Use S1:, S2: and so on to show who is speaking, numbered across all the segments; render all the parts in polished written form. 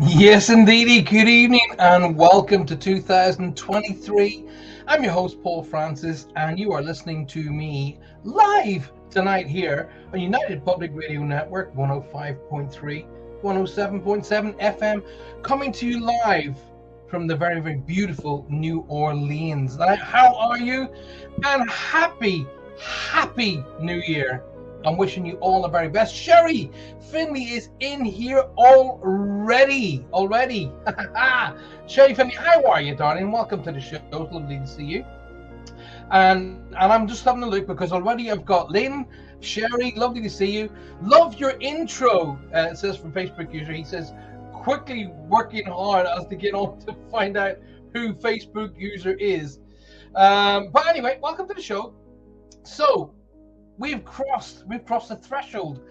S1: Yes, indeedy. Good evening and welcome to 2023. I'm your host, Paul Francis, and you are listening to me live tonight here on United Public Radio Network 105.3, 107.7 FM, coming to you live from the very, very beautiful New Orleans. Now, how are you? And happy New Year. I'm wishing you all the very best. Sherry Finley is in here already. Sherry Finley, how are you, darling? Welcome to the show. It's lovely to see you. And I'm just having a look because already I've got Lynn, Sherry, lovely to see you. Love your intro, it says from Facebook user. He says, quickly working hard as to get on to find out who Facebook user is. But anyway, welcome to the show. So, We've crossed the threshold.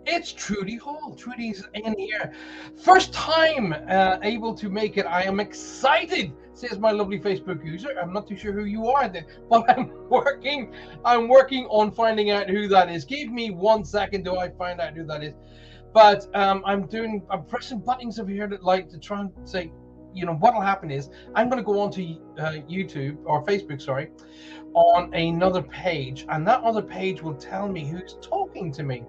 S1: It's Trudy Hall. Trudy's in here. First time able to make it. I am excited, says my lovely Facebook user. I'm not too sure who you are, but I'm working on finding out who that is. Give me 1 second till I find out who that is. But I'm pressing buttons over here to try and say, what'll happen is I'm going to go on to YouTube or Facebook, sorry, on another page, and that other page will tell me who's talking to me.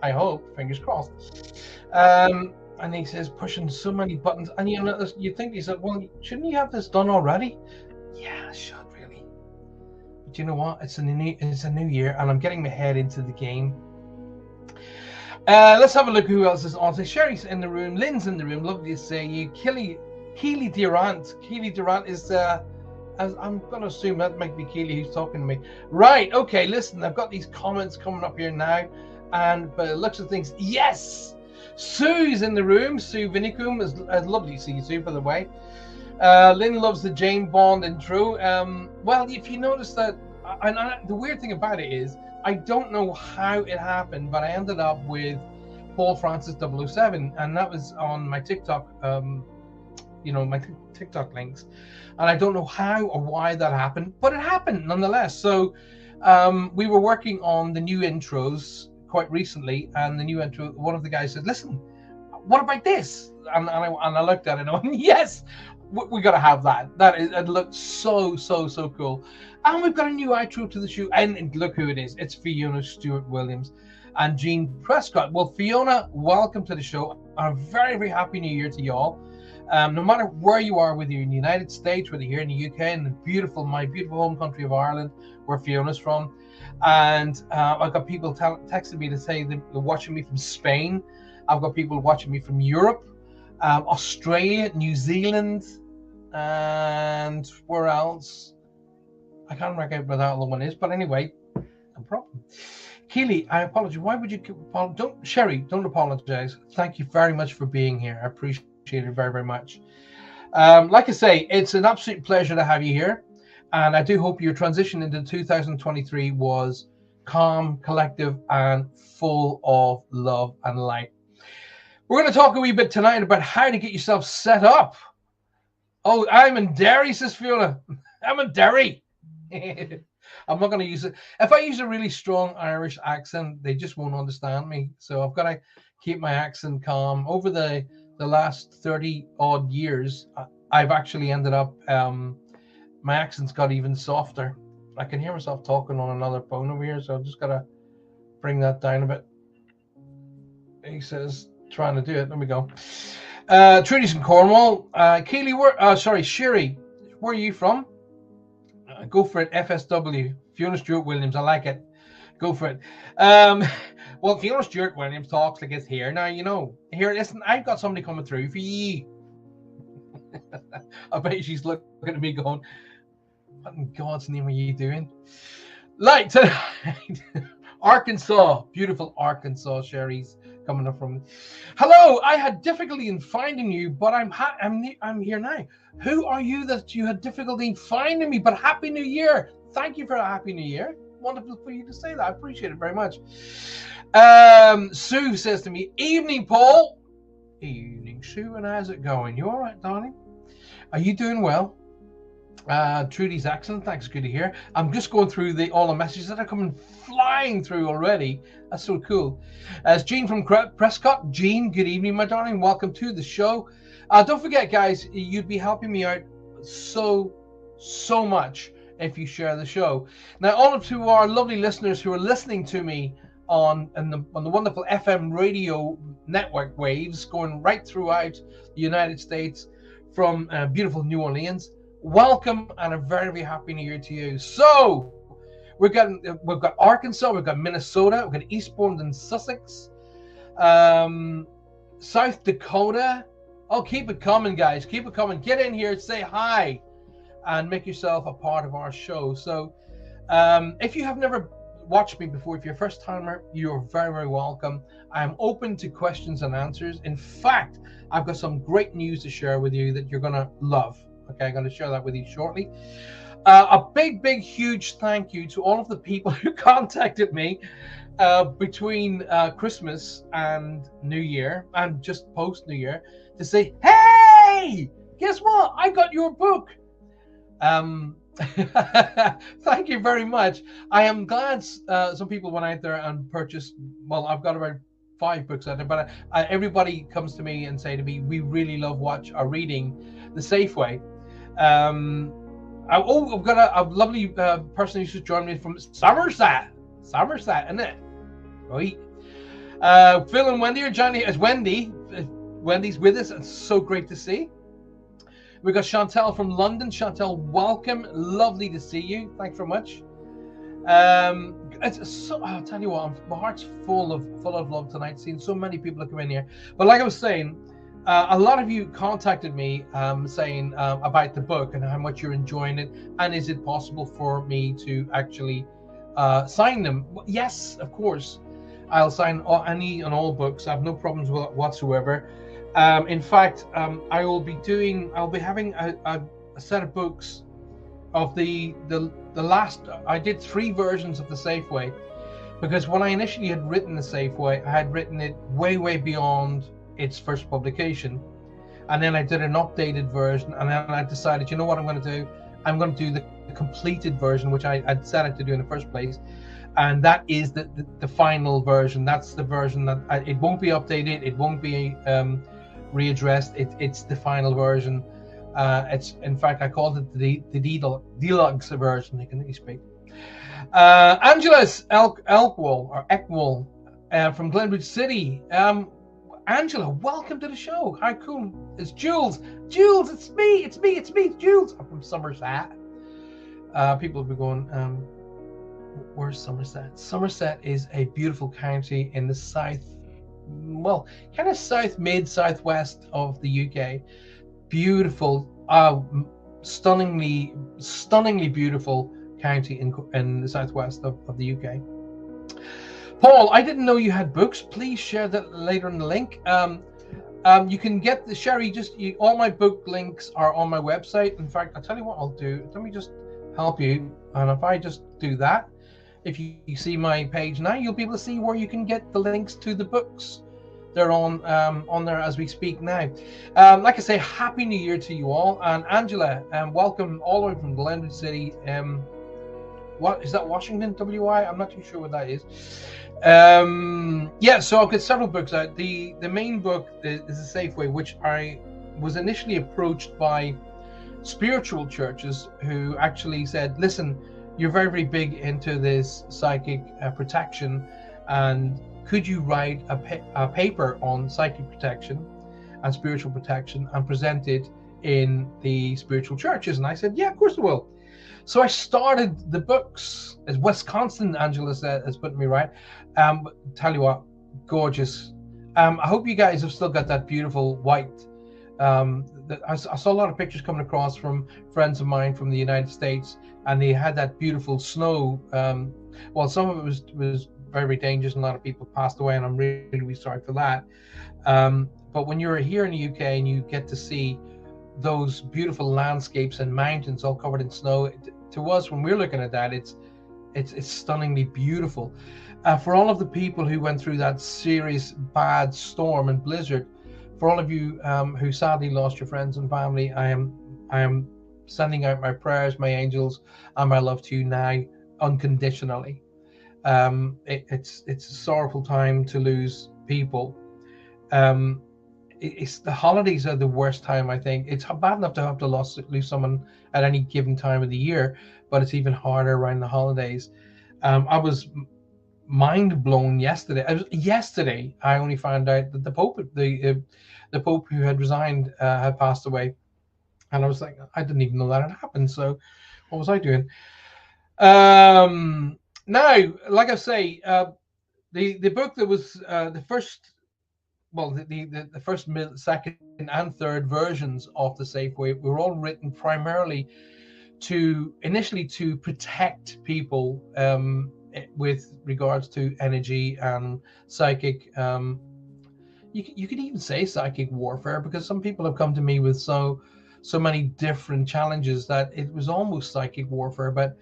S1: I hope, fingers crossed. And he says pushing so many buttons, and you think, he said, well, shouldn't you have this done already? Yeah, I should really. But you know what? It's a new year, and I'm getting my head into the game. Let's have a look who else is on. So Sherry's in the room, Lynn's in the room. Lovely to see you. Keely Durant. Keely Durant is, I'm going to assume that might be Keely who's talking to me. Right, okay, listen, I've got these comments coming up here now, and by the looks of things, yes! Sue's in the room. Sue Vinicum is lovely to see you, Sue, by the way. Lynn loves the Jane Bond intro. Well, if you notice that, the weird thing about it is, I don't know how it happened, but I ended up with Paul Francis 007, and that was on my TikTok, my TikTok links, and I don't know how or why that happened, but it happened nonetheless. So we were working on the new intros quite recently, and the new intro, one of the guys said, listen, what about this? And I looked at it and I went, yes, we got to have that. It looked so cool. And we've got a new outro to the show, and look who it is. It's Fiona Stewart-Williams and Jean Prescott. Well, Fiona, welcome to the show. A very, very happy new year to y'all. No matter where you are, whether you're in the United States, whether you're here in the UK, in my beautiful home country of Ireland, where Fiona's from, and I've got people texting me to say they're watching me from Spain. I've got people watching me from Europe, Australia, New Zealand, and where else? I can't work out where that other one is, but anyway, no problem. Keely, I apologize. Why would you? Sherry, don't apologize. Thank you very much for being here. I appreciate it very, very much. Like I say, it's an absolute pleasure to have you here, and I do hope your transition into 2023 was calm, collective, and full of love and light. We're going to talk a wee bit tonight about how to get yourself set up. Oh, I'm in Derry, says Fiona. I'm in Derry. I'm not going to use it. If I use a really strong Irish accent, they just won't understand me. So I've got to keep my accent calm. Over the last 30 odd years, I've actually ended up, my accent's got even softer. I can hear myself talking on another phone over here, so I've just got to bring that down a bit. He says, trying to do it. There we go. Trudy's in Cornwall. Keely, Sherry, where are you from? Go for it, FSW. Fiona Stewart-Williams, I like it. Go for it. Well, Fiona Stewart-Williams talks like it's here. Now, here, listen, I've got somebody coming through for you. I bet she's looking at me going, what in God's name are you doing? Like tonight, Arkansas, beautiful Arkansas, Sherry's coming up from. Hello, I had difficulty in finding you, but I'm here now. Who are you that you had difficulty in finding me? But Happy New Year. Thank you for a Happy New Year. Wonderful for you to say that. I appreciate it very much. Sue says to me, evening, Paul. Evening, Sue, and how's it going? You all right, darling? Are you doing well? Trudy's excellent. Thanks. Good to hear. I'm just going through all the messages that are coming flying through already. That's so cool. As Jean from Prescott. Jean, good evening, my darling. Welcome to the show. Don't forget, guys, you'd be helping me out so much if you share the show. Now, all of to our lovely listeners who are listening to me on the wonderful FM radio network waves going right throughout the United States from beautiful New Orleans, welcome and a very, very happy New Year to you. So we've got Arkansas, we've got Minnesota, we've got Eastbourne and Sussex, South Dakota. Oh, keep it coming, guys. Keep it coming. Get in here, say hi, and make yourself a part of our show. So if you have never watched me before, if you're a first timer, you're very, very welcome. I am open to questions and answers. In fact, I've got some great news to share with you that you're going to love. Okay, I'm going to share that with you shortly. A big, huge thank you to all of the people who contacted me between Christmas and New Year, and just post New Year, to say, hey, guess what? I got your book. Thank you very much. I am glad some people went out there and purchased. Well, I've got about 5 books out there, but everybody comes to me and say to me, we really love reading The Safeway. I've got a lovely person who's just joined me from Somerset, isn't it? Right. Phil and Wendy are joining as Wendy. Wendy's with us. It's so great to see. We've got Chantel from London. Chantel, welcome. Lovely to see you. Thanks very much. It's so. I'll tell you what. My heart's full of love tonight. Seeing so many people come in here. But like I was saying, a lot of you contacted me saying about the book and how much you're enjoying it, and is it possible for me to actually sign them? Yes, of course. I'll sign any and all books. I have no problems with it whatsoever. In fact, I'll be having a set of books of the last. I did 3 versions of The Safeway, because when I initially had written The Safeway, I had written it way beyond its first publication, and then I did an updated version, and then I decided, you know what I'm going to do? I'm going to do the completed version, which I'd set out to do in the first place, and that is the final version. That's the version that it won't be updated, it won't be readdressed. It's the final version. It's, in fact, I called it the deluxe version. I can really speak. Angela's Eckwall from Glenwood City. Angela, welcome to the show. How cool. It's Jules. Jules, it's me, Jules. I'm from Somerset. People will be going, where's Somerset? Somerset is a beautiful county in the south, well, kind of southwest of the UK. Beautiful, stunningly beautiful county in the southwest of the UK. Paul, I didn't know you had books. Please share that later in the link. You can get the Sherry. All my book links are on my website. In fact, I'll tell you what I'll do. Let me just help you. And if I just do that, if you see my page now, you'll be able to see where you can get the links to the books. They're on there as we speak now. Like I say, Happy New Year to you all. And Angela, welcome all the way from Glenwood City. What is that? Washington, WI? I'm not too sure what that is. Yeah, so I've got several books out. The main book is The Safeway, which I was initially approached by spiritual churches who actually said, listen, you're very, very big into this psychic protection, and could you write a paper on psychic protection and spiritual protection and present it in the spiritual churches? And I said, yeah, of course I will. So I started the books, as Wisconsin, Angela said, has put me right. Tell you what, gorgeous. I hope you guys have still got that beautiful white. I saw a lot of pictures coming across from friends of mine from the United States, and they had that beautiful snow. Well, some of it was very, very dangerous, and a lot of people passed away, and I'm really, really sorry for that. But when you're here in the UK and you get to see those beautiful landscapes and mountains all covered in snow, to us, when we're looking at that, it's stunningly beautiful. For all of the people who went through that serious bad storm and blizzard, for all of you who sadly lost your friends and family, I am sending out my prayers, my angels, and my love to you now, unconditionally. It's a sorrowful time to lose people. it's the holidays are the worst time. I think it's bad enough to have to lose someone at any given time of the year, but it's even harder around the holidays. I was mind blown yesterday. Yesterday, I only found out that the Pope who had resigned had passed away, and I was like, I didn't even know that had happened. So, what was I doing? Now, like I say, the book that was the first, well, the first, second, and third versions of the Safe Way were all written primarily initially to protect people with regards to energy and psychic. You could even say psychic warfare, because some people have come to me with so many different challenges that it was almost psychic warfare. But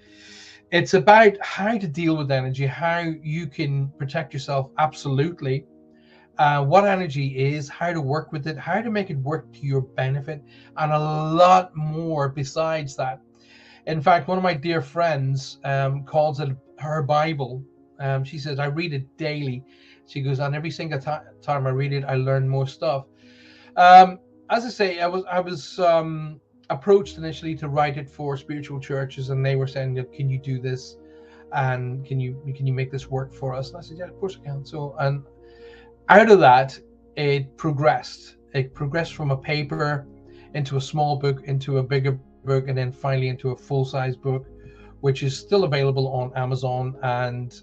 S1: it's about how to deal with energy, how you can protect yourself, absolutely. What energy is, how to work with it, how to make it work to your benefit, and a lot more besides that. In fact, one of my dear friends calls it her Bible. She says, I read it daily. She goes, and every single time I read it, I learn more stuff. As I say, I was approached initially to write it for spiritual churches, and they were saying, can you do this? And can you make this work for us? And I said, yeah, of course I can. So, and out of that, it progressed. It progressed from a paper into a small book, into a bigger book, and then finally into a full-size book, which is still available on Amazon and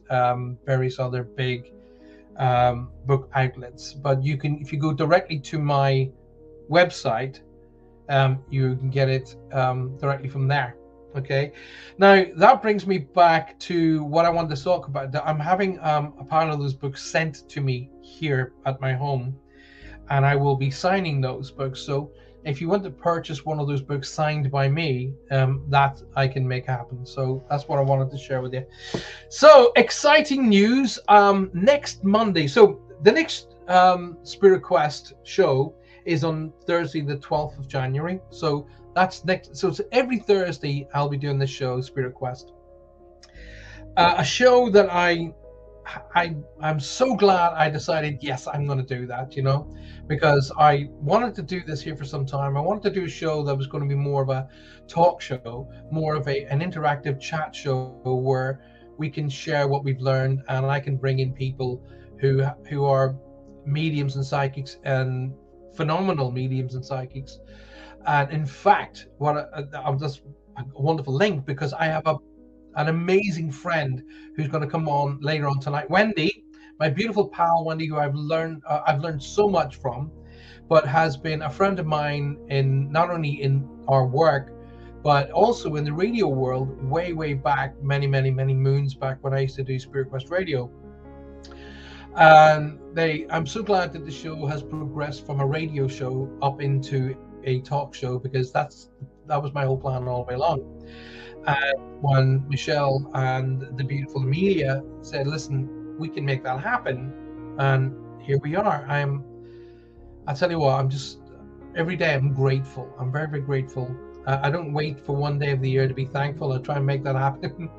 S1: various other big book outlets. But you can, if you go directly to my website, you can get it directly from there. Okay, now that brings me back to what I wanted to talk about. I'm having a pile of those books sent to me here at my home, and I will be signing those books. So if you want to purchase one of those books signed by me, that I can make happen. So that's what I wanted to share with you. So exciting news. Next Monday, so the next Spirit Quest show is on Thursday, the 12th of January. So that's next. So it's every Thursday I'll be doing this show, Spirit Quest. A show that I'm so glad I decided, yes, I'm going to do that, because I wanted to do this here for some time. I wanted to do a show that was going to be more of a talk show, more of an interactive chat show where we can share what we've learned, and I can bring in people who are mediums and psychics, and phenomenal mediums and psychics. And in fact, I'm just a wonderful link, because I have an amazing friend who's going to come on later on tonight, Wendy, my beautiful pal Wendy, who I've learned so much from, but has been a friend of mine in not only in our work, but also in the radio world way back, many moons back, when I used to do Spirit Quest Radio. And I'm so glad that the show has progressed from a radio show up into a talk show, because that was my whole plan all the way along. And when Michelle and the beautiful Amelia said, listen, we can make that happen, and here we are. I tell you what, I'm just, every day I'm grateful. I'm very grateful. I don't wait for one day of the year to be thankful. I try and make that happen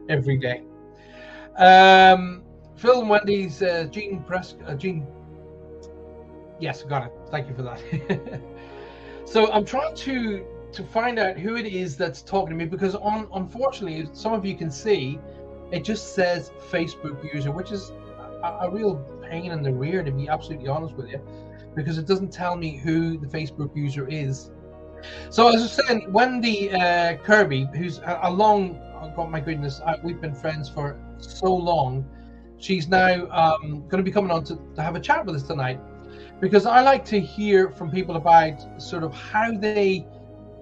S1: every day. Phil and Wendy's Jean Prescott. Yes, got it. Thank you for that. So I'm trying to find out who it is that's talking to me, because unfortunately, some of you can see, it just says Facebook user, which is a real pain in the rear, to be absolutely honest with you, because it doesn't tell me who the Facebook user is. So as I was saying, Wendy Kirby, who's oh my goodness, we've been friends for so long. She's now going to be coming on to have a chat with us tonight, because I like to hear from people about sort of how they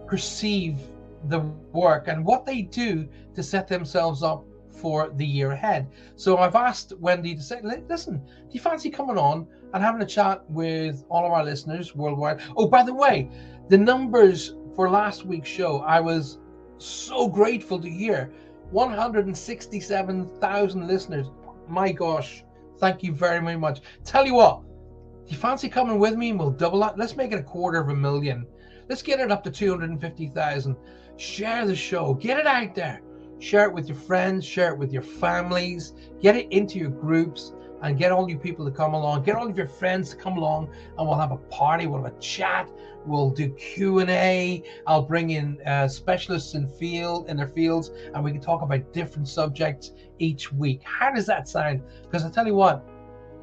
S1: perceive the work and what they do to set themselves up for the year ahead. So I've asked Wendy to say, listen, do you fancy coming on and having a chat with all of our listeners worldwide? Oh, by the way, the numbers for last week's show, I was so grateful to hear. 167,000 listeners. My gosh, thank you very much. Tell you what, do you fancy coming with me and we'll double that? Let's make it 250,000. Let's get it up to 250,000. Share the show. Get it out there. Share it with your friends. Share it with your families. Get it into your groups and get all you people to come along. Get all of your friends to come along, and we'll have a party. We'll have a chat. We'll do Q&A. I'll bring in specialists in their fields, and we can talk about different subjects each week. How does that sound? Because I tell you what,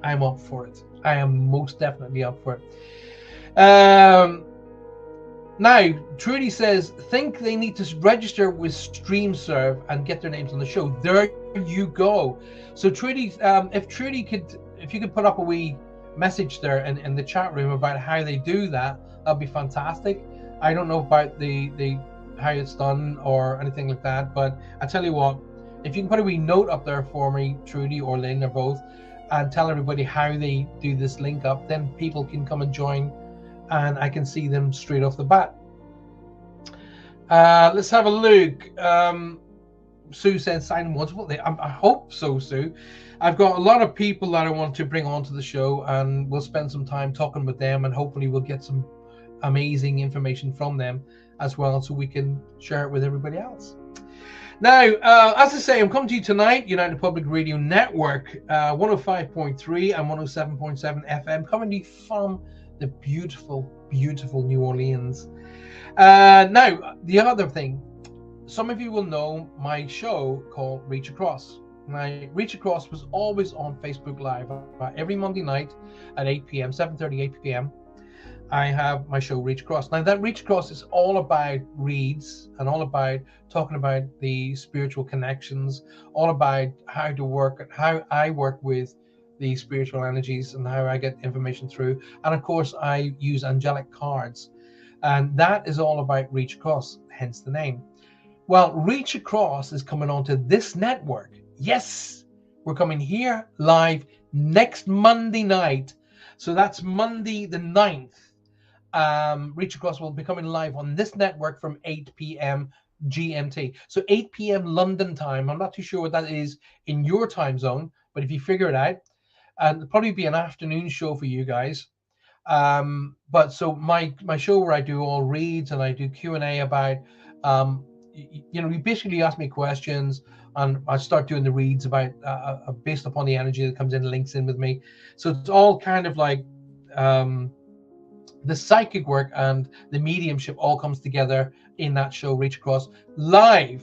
S1: I'm up for it. I am most definitely up for it. Now, Trudy says, think they need to register with StreamServe and get their names on the show. There you go. So Trudy, if you could put up a wee message there in the chat room about how they do that, that'd be fantastic. I don't know about the how it's done or anything like that, but I tell you what, if you can put a wee note up there for me, Trudy or Lynn or both, and tell everybody how they do this link up, then people can come and join, and I can see them straight off the bat. Let's have a look. Sue says sign multiple. I hope so, Sue. I've got a lot of people that I want to bring onto the show, and we'll spend some time talking with them, and hopefully we'll get some amazing information from them as well, so we can share it with everybody else. Now, as I say, I'm coming to you tonight, United Public Radio Network, 105.3 and 107.7 FM, coming to you from the beautiful, beautiful New Orleans. Now, the other thing, some of you will know my show called Reach Across. Now, Reach Across was always on Facebook Live every Monday night at 8 p.m., 7:30, 8 p.m. I have my show Reach Across. Now, that Reach Across is all about reads and all about talking about the spiritual connections, all about how to work, how I work with the spiritual energies and how I get information through. And of course, I use angelic cards. And that is all about Reach Across, hence the name. Well, Reach Across is coming onto this network. Yes, we're coming here live next Monday night. So that's Monday the 9th. Reach Across will be coming live on this network from 8 p.m. GMT. So 8 p.m. London time. I'm not too sure what that is in your time zone, but if you figure it out, it'll probably be an afternoon show for you guys. But so my show where I do all reads and I do Q&A about, you basically ask me questions and I start doing the reads about based upon the energy that comes in and links in with me. So it's all kind of like the psychic work and the mediumship all comes together in that show, Reach Across, live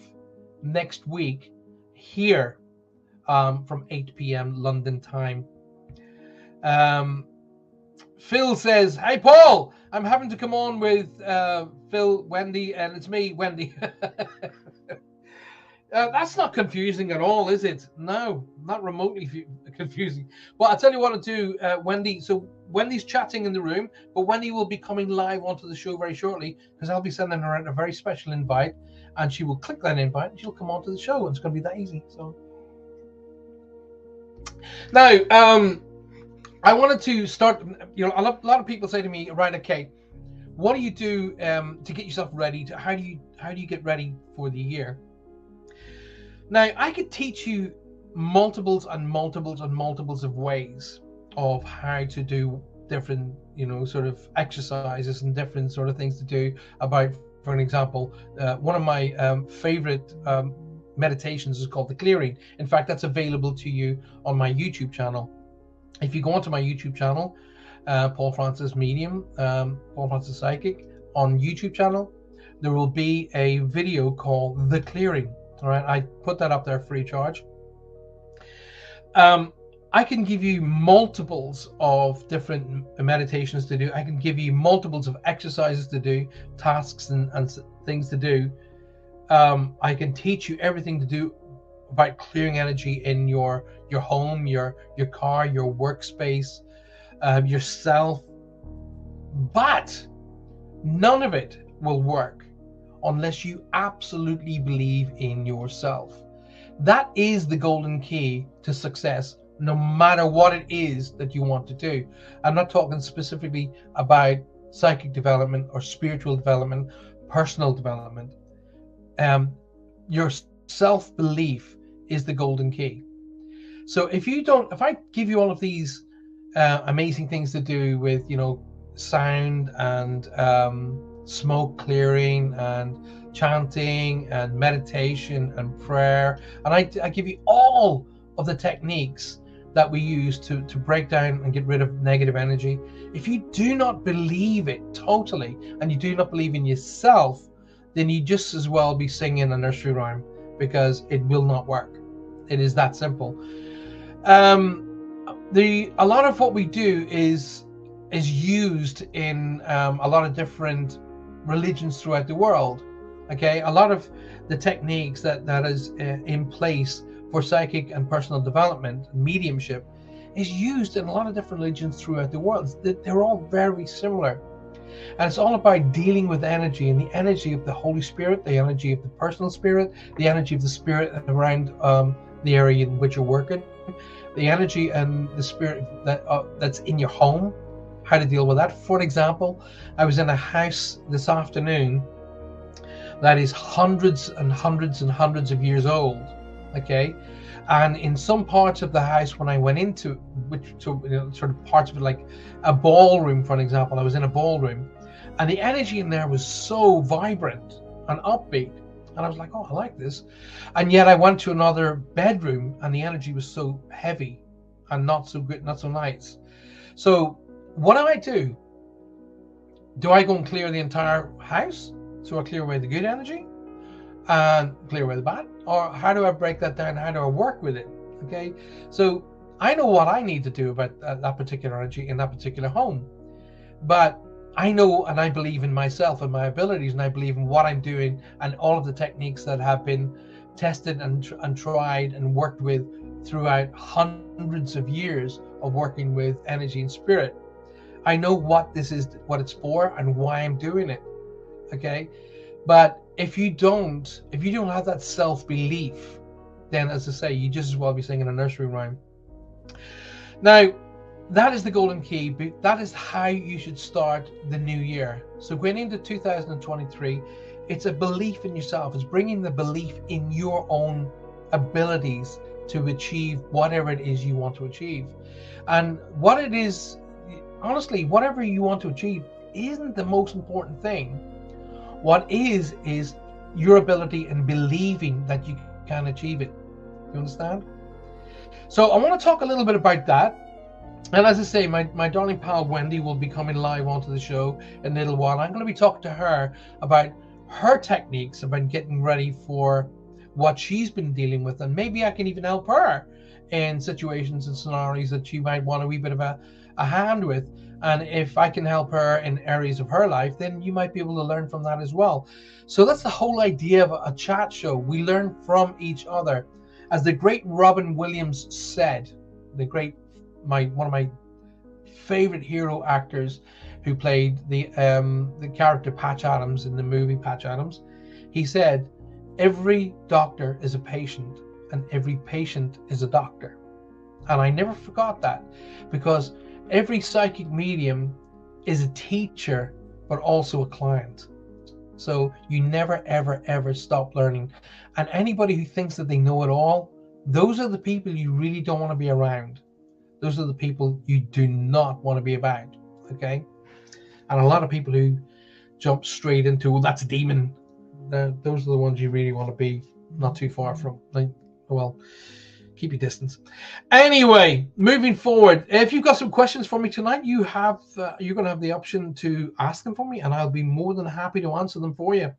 S1: next week here from 8 p.m. London time. Phil says, "Hey Paul, I'm having to come on with Phil, Wendy, and it's me, Wendy." That's not confusing at all, is it? No, not remotely confusing. Well, I'll tell you what I'll do, Wendy. So Wendy's chatting in the room, but Wendy will be coming live onto the show very shortly because I'll be sending her out a very special invite, and she will click that invite and she'll come onto the show, and it's going to be that easy. So now, I wanted to start. A lot of people say to me, "Right, okay, what do you do to get yourself ready? How do you get ready for the year?" Now, I could teach you multiples and multiples and multiples of ways of how to do different, sort of exercises and different sort of things to do. About, for an example, one of my favorite meditations is called The Clearing. In fact, that's available to you on my YouTube channel. If you go onto my YouTube channel, Paul Francis Medium, Paul Francis Psychic, on YouTube channel, there will be a video called The Clearing. All right, I put that up there free of charge. I can give you multiples of different meditations to do. I can give you multiples of exercises to do, tasks and things to do. I can teach you everything to do about clearing energy in your home, your car, your workspace, yourself. But none of it will work unless you absolutely believe in yourself. That is the golden key to success, no matter what it is that you want to do. I'm not talking specifically about psychic development or spiritual development, personal development. Your self-belief is the golden key. So if I give you all of these amazing things to do with, sound and smoke clearing and chanting and meditation and prayer, and I give you all of the techniques that we use to break down and get rid of negative energy. If you do not believe it totally, and you do not believe in yourself, then you just as well be singing a nursery rhyme, because it will not work. It is that simple. A lot of what we do is used in a lot of different religions throughout the world. Okay, a lot of the techniques that is in place for psychic and personal development, mediumship, is used in a lot of different religions throughout the world. They're all very similar, and it's all about dealing with energy, and the energy of the Holy Spirit, the energy of the personal spirit, the energy of the spirit around the area in which you're working, the energy and the spirit that's in your home, how to deal with that. For example, I was in a house this afternoon that is hundreds and hundreds and hundreds of years old. Okay, and in some parts of the house, when I went into which sort of parts of it, like a ballroom, for example, I was in a ballroom, and the energy in there was so vibrant and upbeat, and I was like, oh, I like this. And yet I went to another bedroom, and the energy was so heavy and not so good, not so nice. So what do? Do I go and clear the entire house? So I clear away the good energy and clear away the bad? Or how do I break that down? How do I work with it? Okay, so I know what I need to do about that particular energy in that particular home. But I know, and I believe in myself and my abilities, and I believe in what I'm doing and all of the techniques that have been tested and tried and worked with throughout hundreds of years of working with energy and spirit. I know what this is, what it's for, and why I'm doing it. Okay, but if you don't have that self-belief, then, as I say, you just as well be singing a nursery rhyme. Now, that is the golden key. That is how you should start the new year. So going into 2023, it's a belief in yourself. It's bringing the belief in your own abilities to achieve whatever it is you want to achieve. And what it is, honestly, whatever you want to achieve isn't the most important thing. What is your ability and believing that you can achieve it. You understand? So I want to talk a little bit about that. And as I say, my darling pal Wendy will be coming live onto the show in a little while. I'm going to be talking to her about her techniques, about getting ready for what she's been dealing with, and maybe I can even help her in situations and scenarios that she might want a wee bit of a hand with. And if I can help her in areas of her life, then you might be able to learn from that as well. So that's the whole idea of a chat show. We learn from each other. As the great Robin Williams said, one of my favorite hero actors who played the character Patch Adams in the movie Patch Adams, he said, every doctor is a patient and every patient is a doctor. And I never forgot that, because every psychic medium is a teacher, but also a client. So you never, ever, ever stop learning. And anybody who thinks that they know it all, those are the people you really don't want to be around. Those are the people you do not want to be about, okay? And a lot of people who jump straight into, well, that's a demon. Those are the ones you really want to be not too far from. Like, well, keep your distance. Anyway, moving forward, if you've got some questions for me tonight, you're going to have the option to ask them for me, and I'll be more than happy to answer them for you.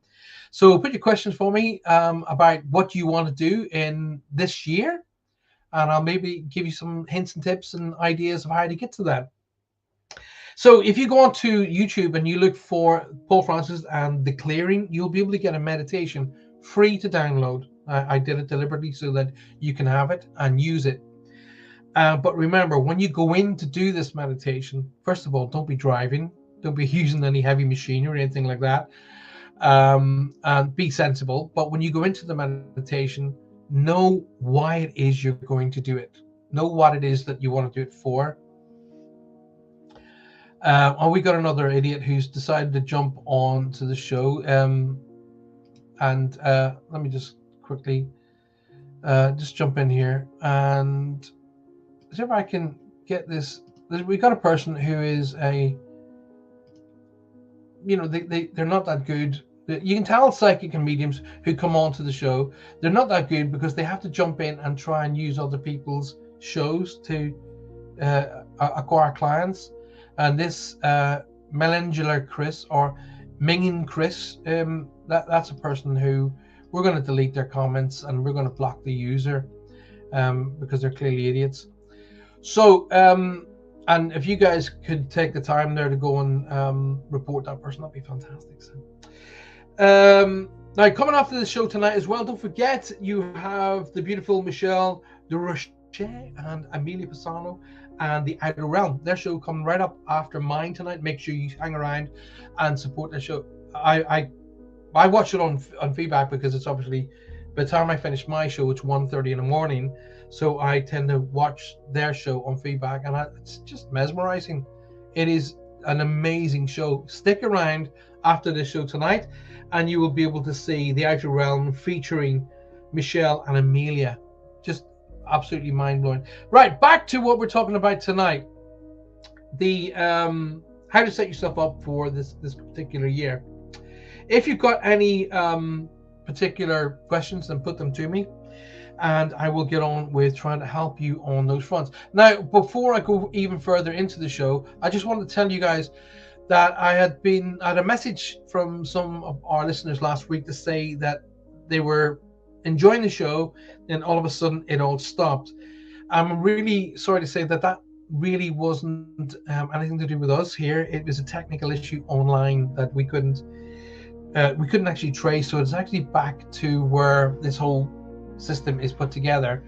S1: So put your questions for me about what you want to do in this year, and I'll maybe give you some hints and tips and ideas of how to get to that. So if you go onto YouTube and you look for Paul Francis and The Clearing, you'll be able to get a meditation free to download. I did it deliberately so that you can have it and use it. But remember, when you go in to do this meditation, first of all, don't be driving. Don't be using any heavy machinery or anything like that. And be sensible. But when you go into the meditation, know why it is you're going to do it. Know what it is that you want to do it for. We got another idiot who's decided to jump on to the show. Let me just quickly just jump in here and see if I can get this. We got a person who is they're not that good. You can tell psychic and mediums who come on to the show, they're not that good because they have to jump in and try and use other people's shows to acquire clients, and this Melangular Chris or Mingin Chris, that's a person who we're going to delete their comments and we're going to block the user because they're clearly idiots. So and if you guys could take the time there to go and report that person, that'd be fantastic. So, now, coming after the show tonight as well, don't forget you have the beautiful Michelle Durocher and Amelia Pisano and the Outer Realm. Their show coming right up after mine tonight. Make sure you hang around and support their show. I watch it on feedback because it's obviously, by the time I finish my show, it's 1:30 in the morning. So I tend to watch their show on feedback, and it's just mesmerizing. It is an amazing show. Stick around after the show tonight, and you will be able to see the Outer Realm featuring Michelle and Amelia. Just absolutely mind-blowing. Right, back to what we're talking about tonight. The how to set yourself up for this particular year. If you've got any particular questions, then put them to me, and I will get on with trying to help you on those fronts. Now, before I go even further into the show, I just want to tell you guys that I had a message from some of our listeners last week to say that they were enjoying the show, and all of a sudden it all stopped. I'm really sorry to say that really wasn't anything to do with us here. It was a technical issue online that we couldn't actually trace. So it's actually back to where this whole system is put together,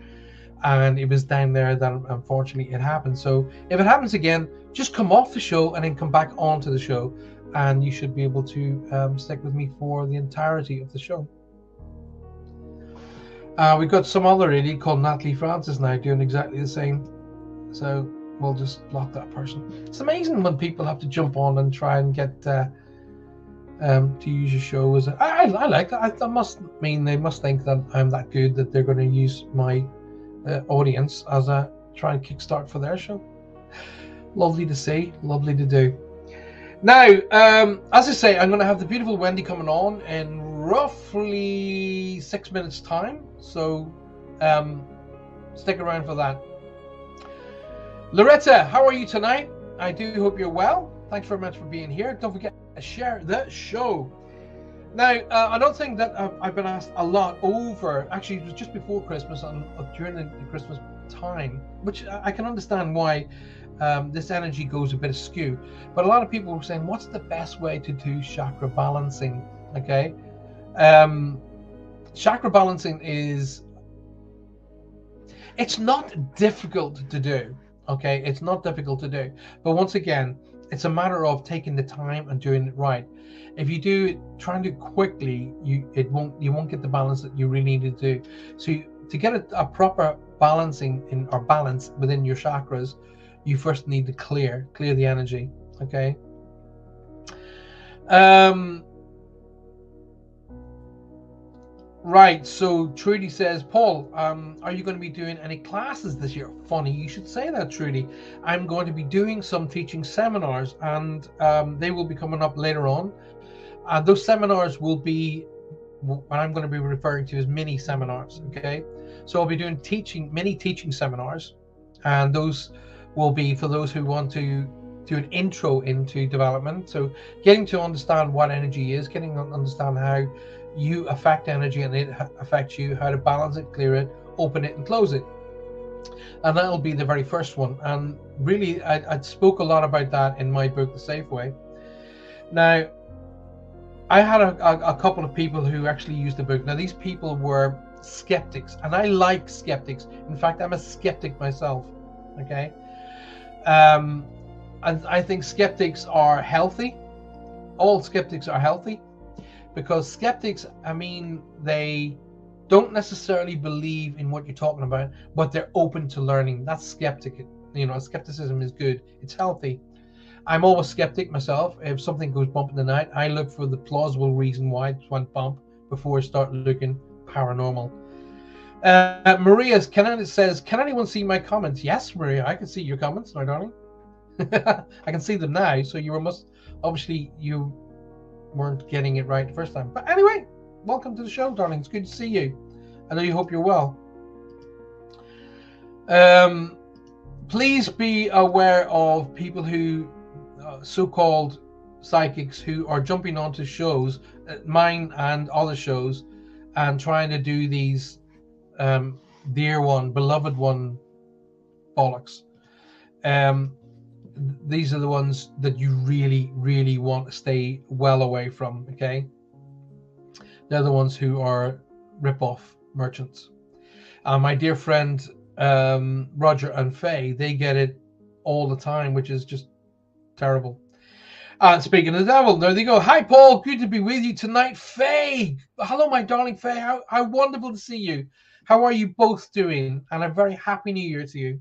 S1: and it was down there that unfortunately it happened. So if it happens again, just come off the show and then come back onto the show, and you should be able to stick with me for the entirety of the show. We've got some other idiot called Natalie Francis now doing exactly the same, so we'll just block that person. It's amazing when people have to jump on and try and get to use your show. I like that. I must mean they must think that I'm that good that they're going to use my audience as a try and kickstart for their show. Lovely to see, lovely to do. Now, as I say, I'm going to have the beautiful Wendy coming on in roughly 6 minutes time, so stick around for that. Loretta, how are you tonight? I do hope you're well. Thanks very much for being here. Don't forget to share the show. Now, another thing that I've been asked a lot over, actually it was just before Christmas and during the Christmas time, which I can understand why this energy goes a bit askew, but a lot of people were saying, what's the best way to do chakra balancing? Okay, chakra balancing it's not difficult to do. Okay, it's not difficult to do, but once again, it's a matter of taking the time and doing it right. If you do it, trying to do it quickly, you won't get the balance that you really need to do. So to get a proper balance within your chakras, you first need to clear the energy. Okay. Right, so Trudy says, Paul, are you going to be doing any classes this year? Funny you should say that, Trudy. I'm going to be doing some teaching seminars, and they will be coming up later on. Those seminars will be what I'm going to be referring to as mini seminars. Okay, so I'll be doing mini teaching seminars, and those will be for those who want to do an intro into development. So getting to understand what energy is, getting to understand how you affect energy and it affects you, how to balance it, clear it, open it and close it. And that'll be the very first one. And really, I spoke a lot about that in my book, The Safe Way. Now, I had a couple of people who actually used the book. Now, these people were skeptics, and I like skeptics. In fact, I'm a skeptic myself. Okay. And I think skeptics are healthy. All skeptics are healthy, because skeptics, I mean, they don't necessarily believe in what you're talking about, but they're open to learning. That's skeptic. Skepticism is good. It's healthy. I'm always skeptic myself. If something goes bump in the night, I look for the plausible reason why it went bump before I start looking paranormal. Maria says, can anyone see my comments? Yes, Maria, I can see your comments, my darling. I can see them now. So obviously you weren't getting it right the first time. But anyway, welcome to the show, darling. It's good to see you. I know you hope you're well. Please be aware of people who, so-called psychics, who are jumping onto shows, mine and other shows, and trying to do these dear one, beloved one bollocks. These are the ones that you really, really want to stay well away from, okay? They're the ones who are rip-off merchants. My dear friend Roger and Faye, they get it all the time, which is just terrible. And speaking of the devil, there they go. Hi, Paul. Good to be with you tonight. Faye. Hello, my darling Faye. How wonderful to see you. How are you both doing? And a very happy New Year to you.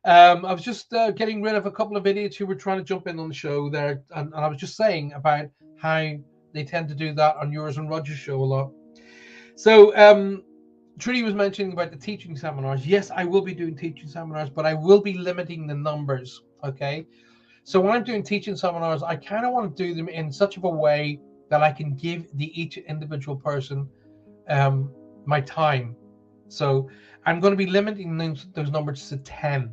S1: I was just getting rid of a couple of idiots who were trying to jump in on the show there. And I was just saying about how they tend to do that on yours and Roger's show a lot. So Trudy was mentioning about the teaching seminars. Yes, I will be doing teaching seminars, but I will be limiting the numbers, okay? So when I'm doing teaching seminars, I kind of want to do them in such of a way that I can give each individual person my time. So I'm going to be limiting those numbers to 10.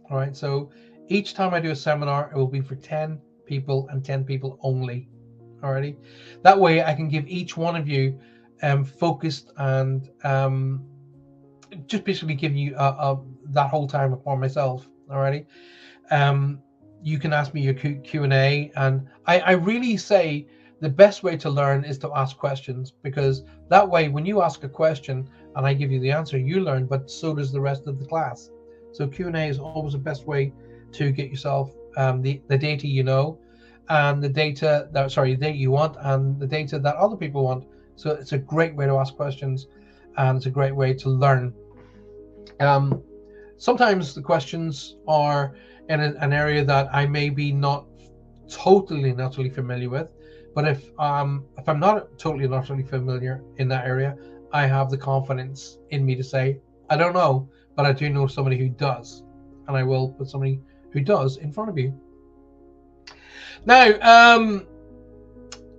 S1: All right. So each time I do a seminar, it will be for 10 people and 10 people only. Alrighty. That way I can give each one of you focused and just basically give you that whole time upon myself. Alrighty. You can ask me your Q&A, and I really say the best way to learn is to ask questions, because that way when you ask a question and I give you the answer, you learn, but so does the rest of the class. So Q&A is always the best way to get yourself the data you know, and the data you want, and the data that other people want. So it's a great way to ask questions, and it's a great way to learn. Sometimes the questions are in an area that I may be not totally familiar with, but if I'm not totally familiar in that area, I have the confidence in me to say I don't know, but I do know somebody who does, and I will put somebody who does in front of you. Now,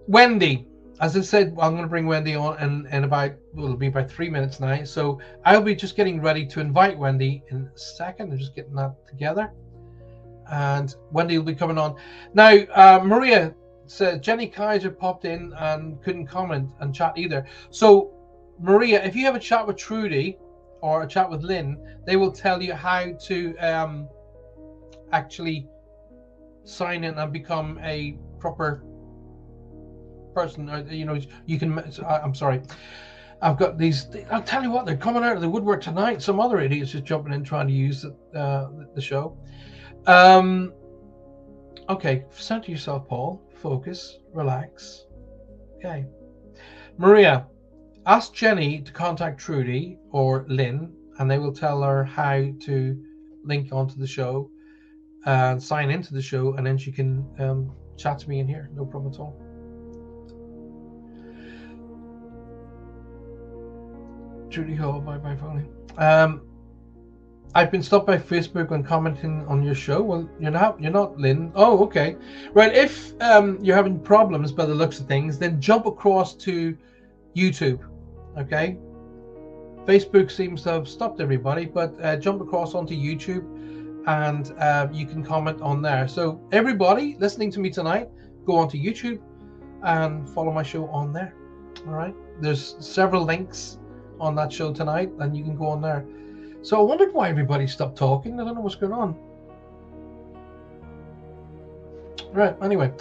S1: Wendy, as I said, I'm going to bring Wendy on in about, well, it'll be about 3 minutes now. So I'll be just getting ready to invite Wendy in a second. I'm just getting that together. And Wendy will be coming on. Now, Maria said Jenny Kaiser popped in and couldn't comment and chat either. So, Maria, if you have a chat with Trudy or a chat with Lynn, they will tell you how to actually sign in and become a proper person. You know, you can. I'm sorry. I've got these. I'll tell you what, they're coming out of the woodwork tonight. Some other idiots just jumping in trying to use the show. Okay, center yourself, Paul. Focus, relax. Okay, Maria, ask Jenny to contact Trudy or Lynn, and they will tell her how to link onto the show and sign into the show, and then she can chat to me in here. No problem at all. Trudy Hall, bye phone. I've been stopped by Facebook when commenting on your show. Well, you're not, Lynn. Oh, okay. Right, if you're having problems by the looks of things, then jump across to YouTube, okay? Facebook seems to have stopped everybody, but jump across onto YouTube and you can comment on there. So everybody listening to me tonight, go onto YouTube and follow my show on there, all right? There's several links on that show tonight, and you can go on there. So I wondered why everybody stopped talking. I don't know what's going on. Right, anyway,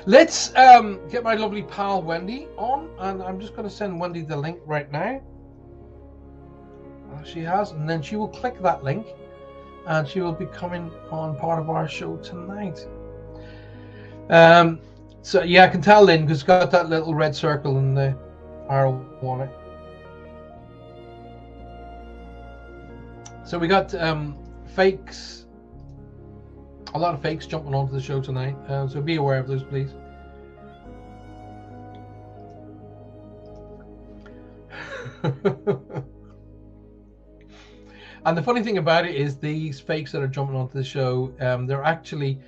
S1: let's get my lovely pal Wendy on, and I'm just going to send Wendy the link right now. She has, and then she will click that link, and she will be coming on part of our show tonight. So yeah, I can tell Lynn because it's got that little red circle and the arrow on it. So we got fakes, a lot of fakes jumping onto the show tonight. So be aware of those, please. And the funny thing about it is these fakes that are jumping onto the show, they're actually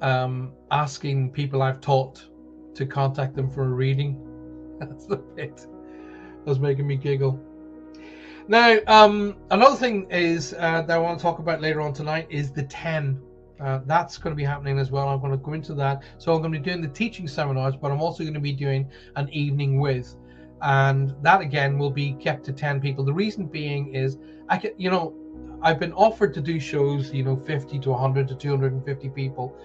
S1: asking people I've taught to contact them for a reading. That's the bit that's making me giggle. Now, another thing is that I want to talk about later on tonight is the 10. That's going to be happening as well. I'm going to go into that. So I'm going to be doing the teaching seminars, but I'm also going to be doing an evening with, and that again will be kept to 10 people. The reason being is I can, I've been offered to do shows, 50 to 100 to 250 people,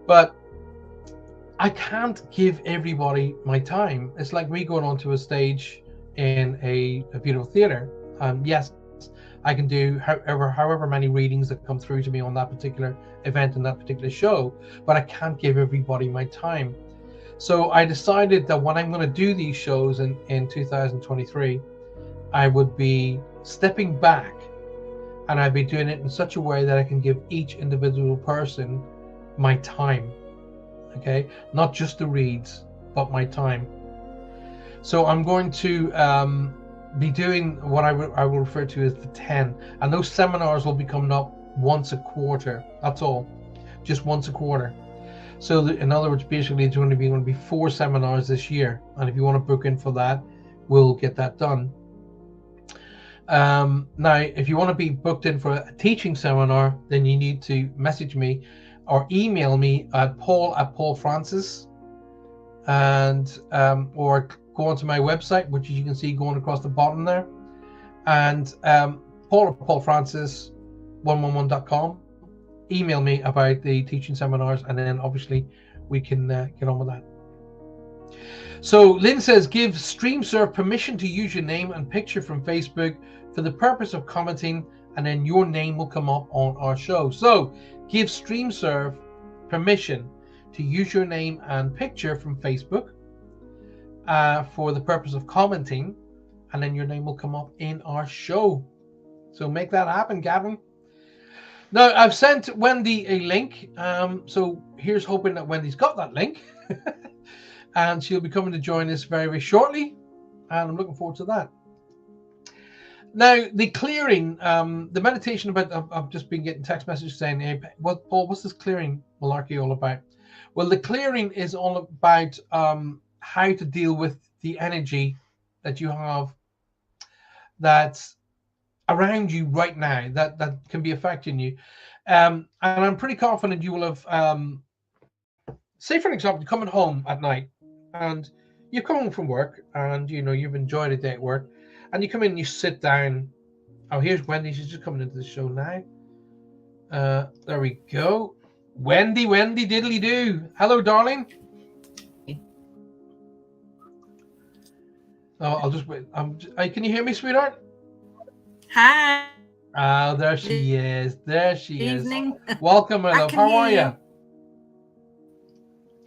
S1: but I can't give everybody my time. It's like me going onto a stage in a beautiful theater. Yes, I can do however many readings that come through to me on that particular event and that particular show, but I can't give everybody my time. So I decided that when I'm going to do these shows in 2023, I would be stepping back, and I'd be doing it in such a way that I can give each individual person my time. Okay, not just the reads, but my time. So I'm going to be doing what I will refer to as the 10, and those seminars will be coming up once a quarter. That's all, just once a quarter. So in other words, basically it's going to be 4 seminars this year, and if you want to book in for that, we'll get that done. Now, if you want to be booked in for a teaching seminar, then you need to message me or email me at paul@paulfrancis, and or go onto my website, which you can see going across the bottom there, and paul@paulfrancis111.com. Email me about the teaching seminars, and then obviously we can get on with that. So Lynn says, give StreamServe permission to use your name and picture from Facebook for the purpose of commenting, and then your name will come up on our show. So give StreamServe permission to use your name and picture from Facebook for the purpose of commenting, and then your name will come up in our show. So make that happen, Gavin. Now, I've sent Wendy a link, so here's hoping that Wendy's got that link. And she'll be coming to join us very, very shortly, and I'm looking forward to that. Now, the clearing, the meditation about, I've just been getting text messages saying, hey, Paul, what's this clearing malarkey all about? Well, the clearing is all about how to deal with the energy that you have that's around you right now, that can be affecting you. And I'm pretty confident you will have, say for example, you're coming home at night, and you come home from work, and you've enjoyed a day at work, and you come in and you sit down. Oh, here's Wendy. She's just coming into the show now. There we go. Wendy diddly do. Hello, darling. Oh, I'll just wait. Can you hear me, sweetheart?
S2: Hi.
S1: Oh, there she is. There she
S2: Evening.
S1: is. Welcome, my love. How are you?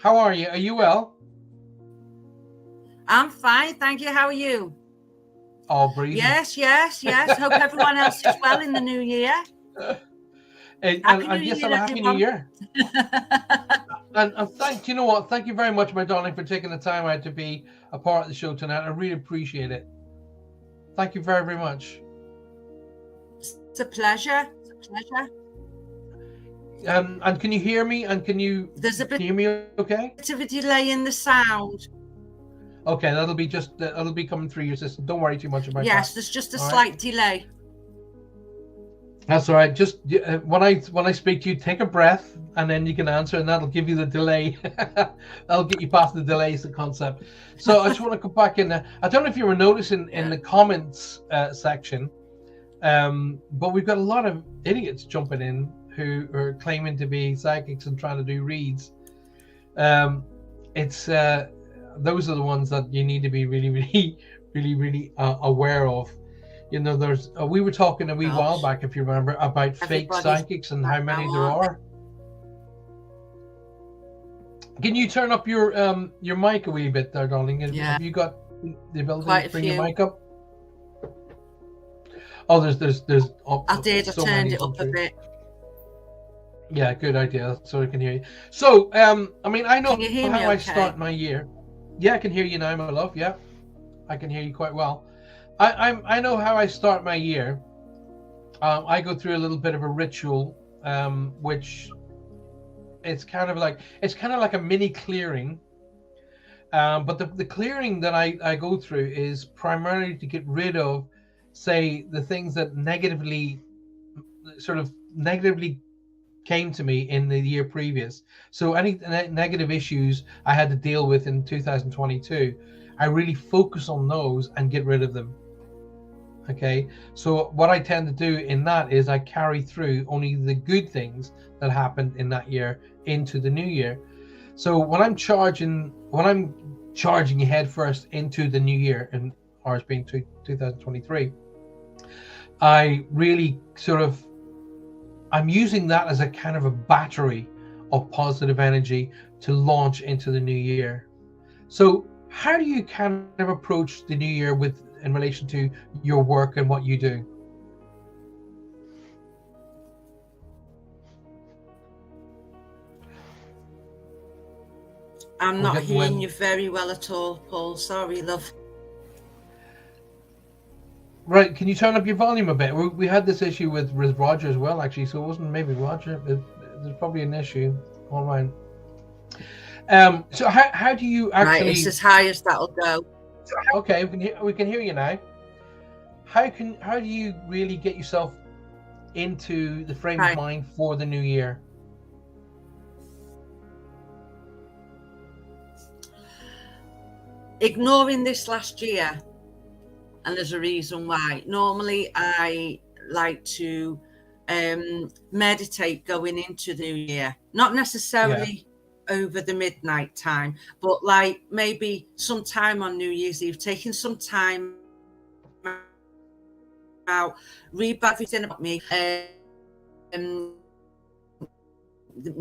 S1: How are you? Are you well?
S2: I'm fine, thank you. How are you?
S1: All breathing.
S2: Yes. Hope everyone else is well in the new year.
S1: And yes, have a happy new year. and thank you very much, my darling, for taking the time out to be a part of the show tonight. I really appreciate it. Thank you very, very much.
S2: It's a pleasure.
S1: And can you hear me? And can you hear me okay?
S2: Bit of a delay in the sound.
S1: Okay, that'll be coming through your system. Don't worry too much about that.
S2: Yes, there's just a slight delay.
S1: That's all right. Just when I speak to you, take a breath, and then you can answer, and that'll give you the delay. That'll get you past the delays, the concept. So I just want to go back in there. I don't know if you were noticing in the comments section, but we've got a lot of idiots jumping in who are claiming to be psychics and trying to do reads. Those are the ones that you need to be really aware of. There's we were talking a wee while back, if you remember, about fake psychics and how many there are. Can you turn up your mic a wee bit there, darling? Have you got the ability to bring your mic up? Oh, there's
S2: I did. I turned it up a bit.
S1: Yeah, good idea. So I can hear you. So, I know how I start my year. Yeah, I can hear you now, my love. Yeah, I can hear you quite well. I know how I start my year. I go through a little bit of a ritual, which it's kind of like a mini clearing. But the clearing that I go through is primarily to get rid of say the things that negatively came to me in the year previous. So any negative issues I had to deal with in 2022, I really focus on those and get rid of them. Okay, so what I tend to do in that is I carry through only the good things that happened in that year into the new year. So when I'm charging head first into the new year, and ours being 2023, I really I'm using that as a kind of a battery of positive energy to launch into the new year. So how do you kind of approach the new year in relation to your work and what you do?
S2: I'm not hearing you very well at all, Paul. Sorry, love.
S1: Right, can you turn up your volume a bit? We had this issue with Roger as well, actually, so it wasn't maybe Roger. There's probably an issue. All right. So how do you actually?
S2: Right, it's as high as that'll go.
S1: Okay, we can hear you now. How do you really get yourself into the frame of mind for the new year?
S2: Ignoring this last year, and there's a reason why. Normally, I like to meditate going into the new year, not necessarily over the midnight time, but like maybe sometime on New Year's Eve, taking some time out, read everything about me, my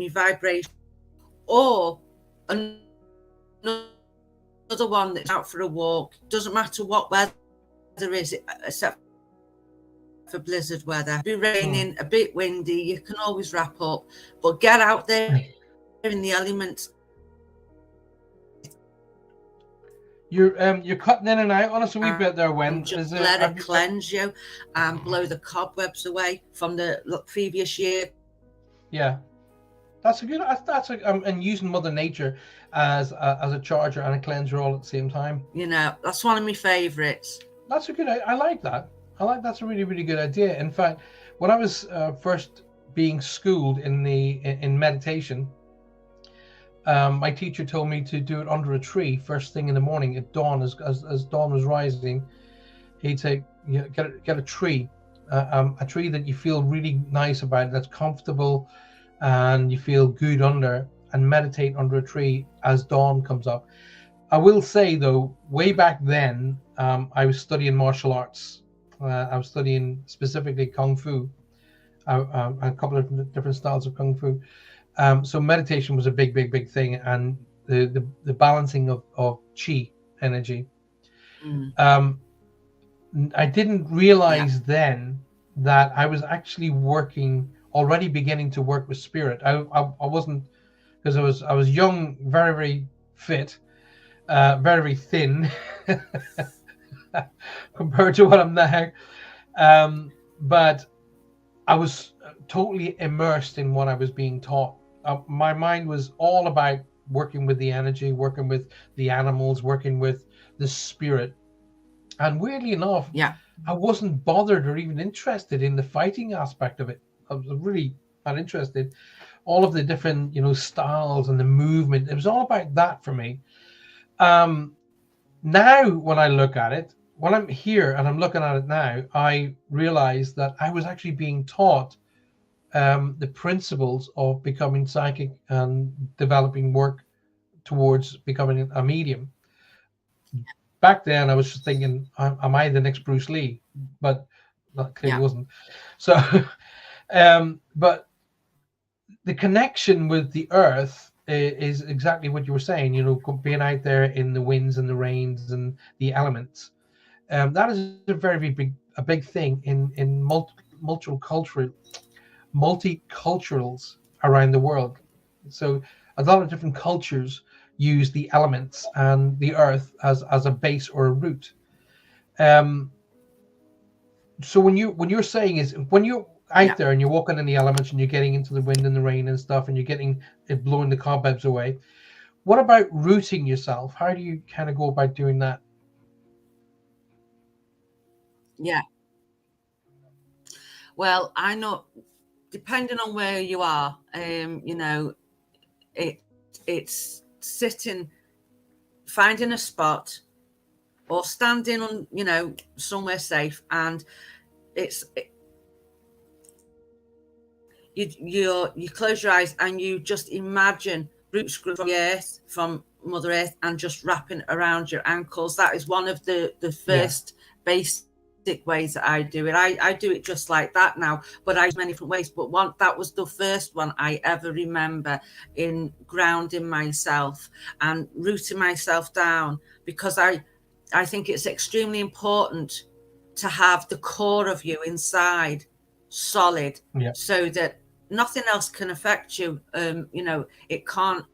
S2: vibration, or another one that's out for a walk. Doesn't matter what weather is, except for blizzard weather. Be raining, a bit windy, you can always wrap up, but get out there in the elements.
S1: You're cutting in and out on us a wee bit there, Wen.
S2: Just let it cleanse you and blow the cobwebs away from the previous year.
S1: Yeah, that's a good. And using Mother Nature as a charger and a cleanser all at the same time.
S2: You know, that's one of my favorites.
S1: That's a good. I like that. That's a really, really good idea. In fact, when I was first being schooled in meditation, my teacher told me to do it under a tree first thing in the morning at dawn. As dawn was rising, he'd say, get a tree that you feel really nice about, that's comfortable, and you feel good under, and meditate under a tree as dawn comes up. I will say though, way back then, I was studying martial arts. I was studying specifically Kung Fu, a couple of different styles of Kung Fu. So meditation was a big thing, and the balancing of chi energy. I didn't realize then that I was actually already beginning to work with spirit. I wasn't, because I was young, very fit, very thin compared to what I'm now. But I was totally immersed in what I was being taught. My mind was all about working with the energy, working with the animals, working with the spirit. And weirdly enough, I wasn't bothered or even interested in the fighting aspect of it. I was really not interested. All of the different, styles and the movement, it was all about that for me. Now, when I look at it, when I'm here and I'm looking at it now, I realize that I was actually being taught the principles of becoming psychic and developing work towards becoming a medium. Back then, I was just thinking, am I the next Bruce Lee? But that clearly wasn't. So, but the connection with the earth is exactly what you were saying, being out there in the winds and the rains and the elements. That is a very big thing in multiculturals around the world. So a lot of different cultures use the elements and the earth as a base or a root. So when you're saying is, when you're out there and you're walking in the elements and you're getting into the wind and the rain and stuff, and you're getting it blowing the cobwebs away, what about rooting yourself? How do you kind of go about doing that?
S2: Well, I know, depending on where you are, you know, it's sitting, finding a spot, or standing on, you know, somewhere safe, and you close your eyes and you just imagine roots from the earth, from Mother Earth, and just wrapping around your ankles. That is one of the first basic ways that I do it. I do it just like that now, but I use many different ways. But that was the first one I ever remember in grounding myself and rooting myself down, because I think it's extremely important to have the core of you inside solid, so that nothing else can affect you. You know, it can't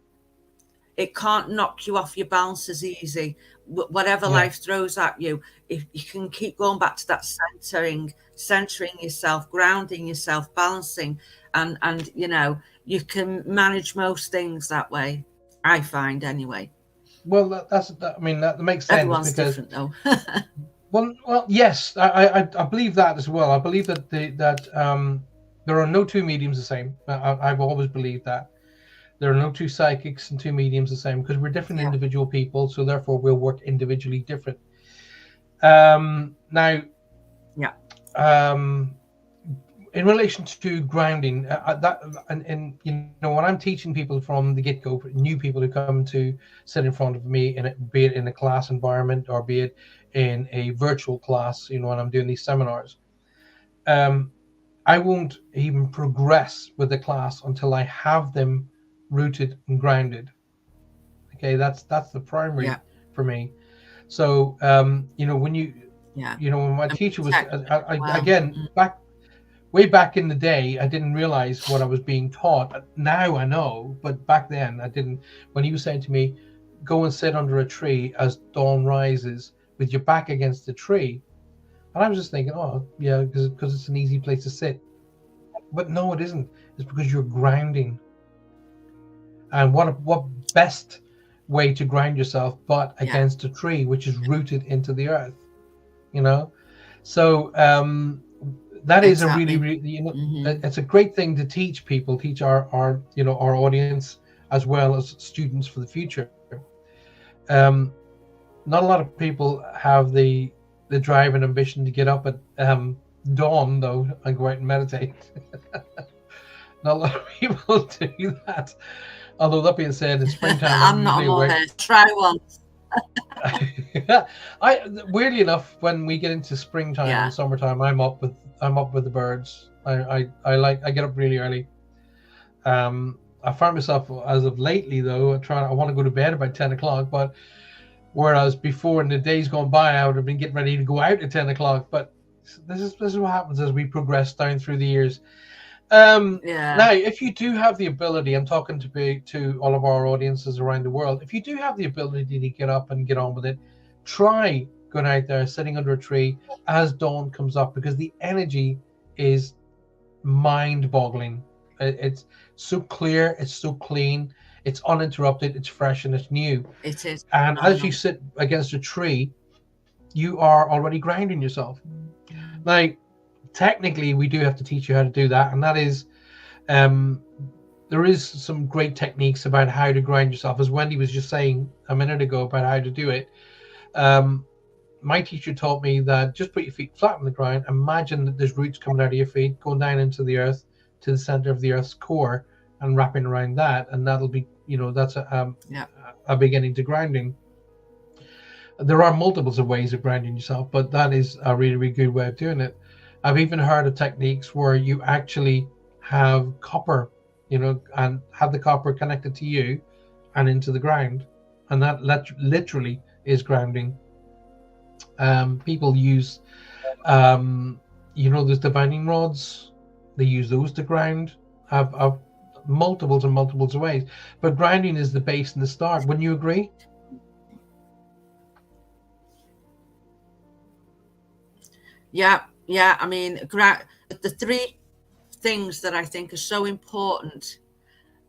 S2: knock you off your balance as easy. Whatever life throws at you, if you can keep going back to that centering yourself, grounding yourself, balancing, and you know, you can manage most things that way, I find, anyway.
S1: Well, I mean, that makes sense.
S2: Everyone's different, though.
S1: well, yes, I believe that as well. I believe that there are no two mediums the same. I've always believed that. There are no two psychics and two mediums the same, because we're different individual people, so therefore we'll work individually different. Now, in relation to grounding, and you know, when I'm teaching people from the get-go, new people who come to sit in front of me, be it in a class environment or be it in a virtual class, you know, when I'm doing these seminars, I won't even progress with the class until I have them rooted and grounded. Okay, that's the primary for me. So you know, when you know, when my teacher was again way back in the day, I didn't realize what I was being taught. Now I know, but back then I didn't. When he was saying to me, go and sit under a tree as dawn rises with your back against the tree, and I was just thinking, oh yeah, because it's an easy place to sit. But no, it isn't. It's because you're grounding. And what best way to ground yourself but against a tree which is rooted into the earth, you know? So that is a really, you know, it's a great thing to teach people, teach our you know, our audience as well as students for the future. Not a lot of people have the drive and ambition to get up at dawn though and go out and meditate. Not a lot of people do that. Although that being said, in springtime,
S2: I'm not more there. Try once.
S1: Weirdly enough, when we get into springtime and summertime, I'm up with the birds. I get up really early. I find myself, as of lately though, I want to go to bed about 10 o'clock, but whereas before in the days gone by, I would have been getting ready to go out at 10 o'clock. But this is what happens as we progress down through the years. Now, if you do have the ability, I'm talking to all of our audiences around the world, if you do have the ability to get up and get on with it, try going out there, sitting under a tree as dawn comes up, because the energy is mind-boggling. It's so clear, it's so clean, it's uninterrupted, it's fresh, and it's new.
S2: It is.
S1: And as you sit against a tree, you are already grounding yourself. Now, technically, we do have to teach you how to do that, and that is, there is some great techniques about how to ground yourself, as Wendy was just saying a minute ago about how to do it. My teacher taught me that just put your feet flat on the ground, imagine that there's roots coming out of your feet, going down into the earth, to the center of the earth's core, and wrapping around that, and that'll be, you know, that's a beginning to grounding. There are multiples of ways of grounding yourself, but that is a really, really good way of doing it. I've even heard of techniques where you actually have copper, you know, and have the copper connected to you and into the ground, and that literally is grounding. People use, you know, there's divining rods. They use those to ground. I've multiples and multiples of ways, but grounding is the base and the start. Wouldn't you agree?
S2: Yeah, I mean, the three things that I think are so important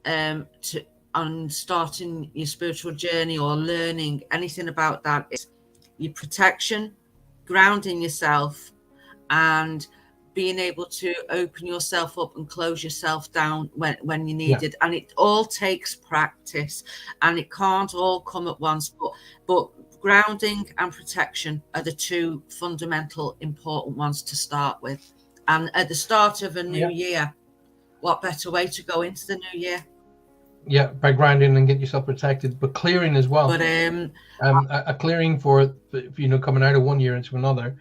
S2: on starting your spiritual journey or learning anything about that is your protection, grounding yourself, and being able to open yourself up and close yourself down when you need it. And it all takes practice, and it can't all come at once, but grounding and protection are the two fundamental important ones to start with. And at the start of a new year, what better way to go into the new year?
S1: Yeah, by grounding and get yourself protected, but clearing as well.
S2: But
S1: a clearing for, you know, coming out of one year into another.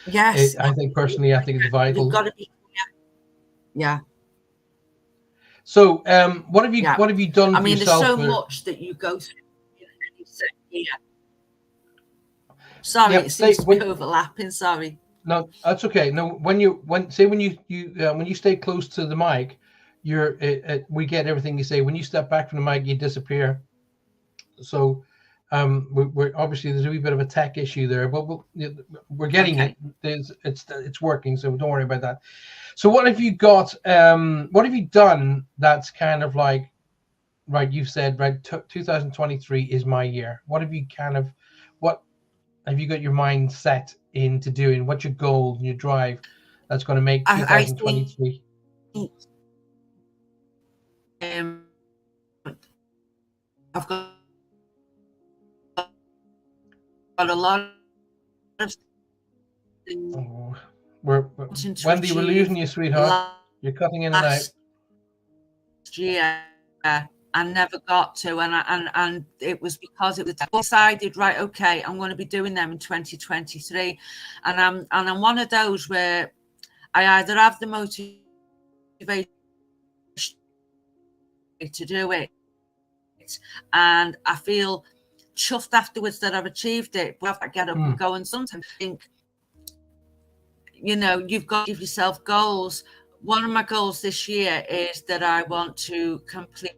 S2: Yes,
S1: I think personally, I think it's vital.
S2: You've got to be clear. Yeah.
S1: So, what have you done?
S2: I mean, there's so much that you go through in any certain year. Sorry, it seems to be overlapping. Sorry.
S1: No, that's okay. No, when you stay close to the mic, we get everything you say. When you step back from the mic, you disappear. So, we're obviously there's a wee bit of a tech issue there, but we're getting it. It's working, so don't worry about that. So, what have you got? What have you done? That's kind of like, right? You've said, right, 2023 is my year. What have you have you got your mind set into doing? What's your goal and your drive that's going to make 2023?
S2: I've got a lot of things.
S1: Oh, Wendy, we're losing you, sweetheart. You're cutting in and out.
S2: Last year, I never got to, and it was because it was decided, right, okay, I'm going to be doing them in 2023, and I'm one of those where I either have the motivation to do it, and I feel chuffed afterwards that I've achieved it, but I get up and go. And sometimes I think, you know, you've got to give yourself goals. One of my goals this year is that I want to complete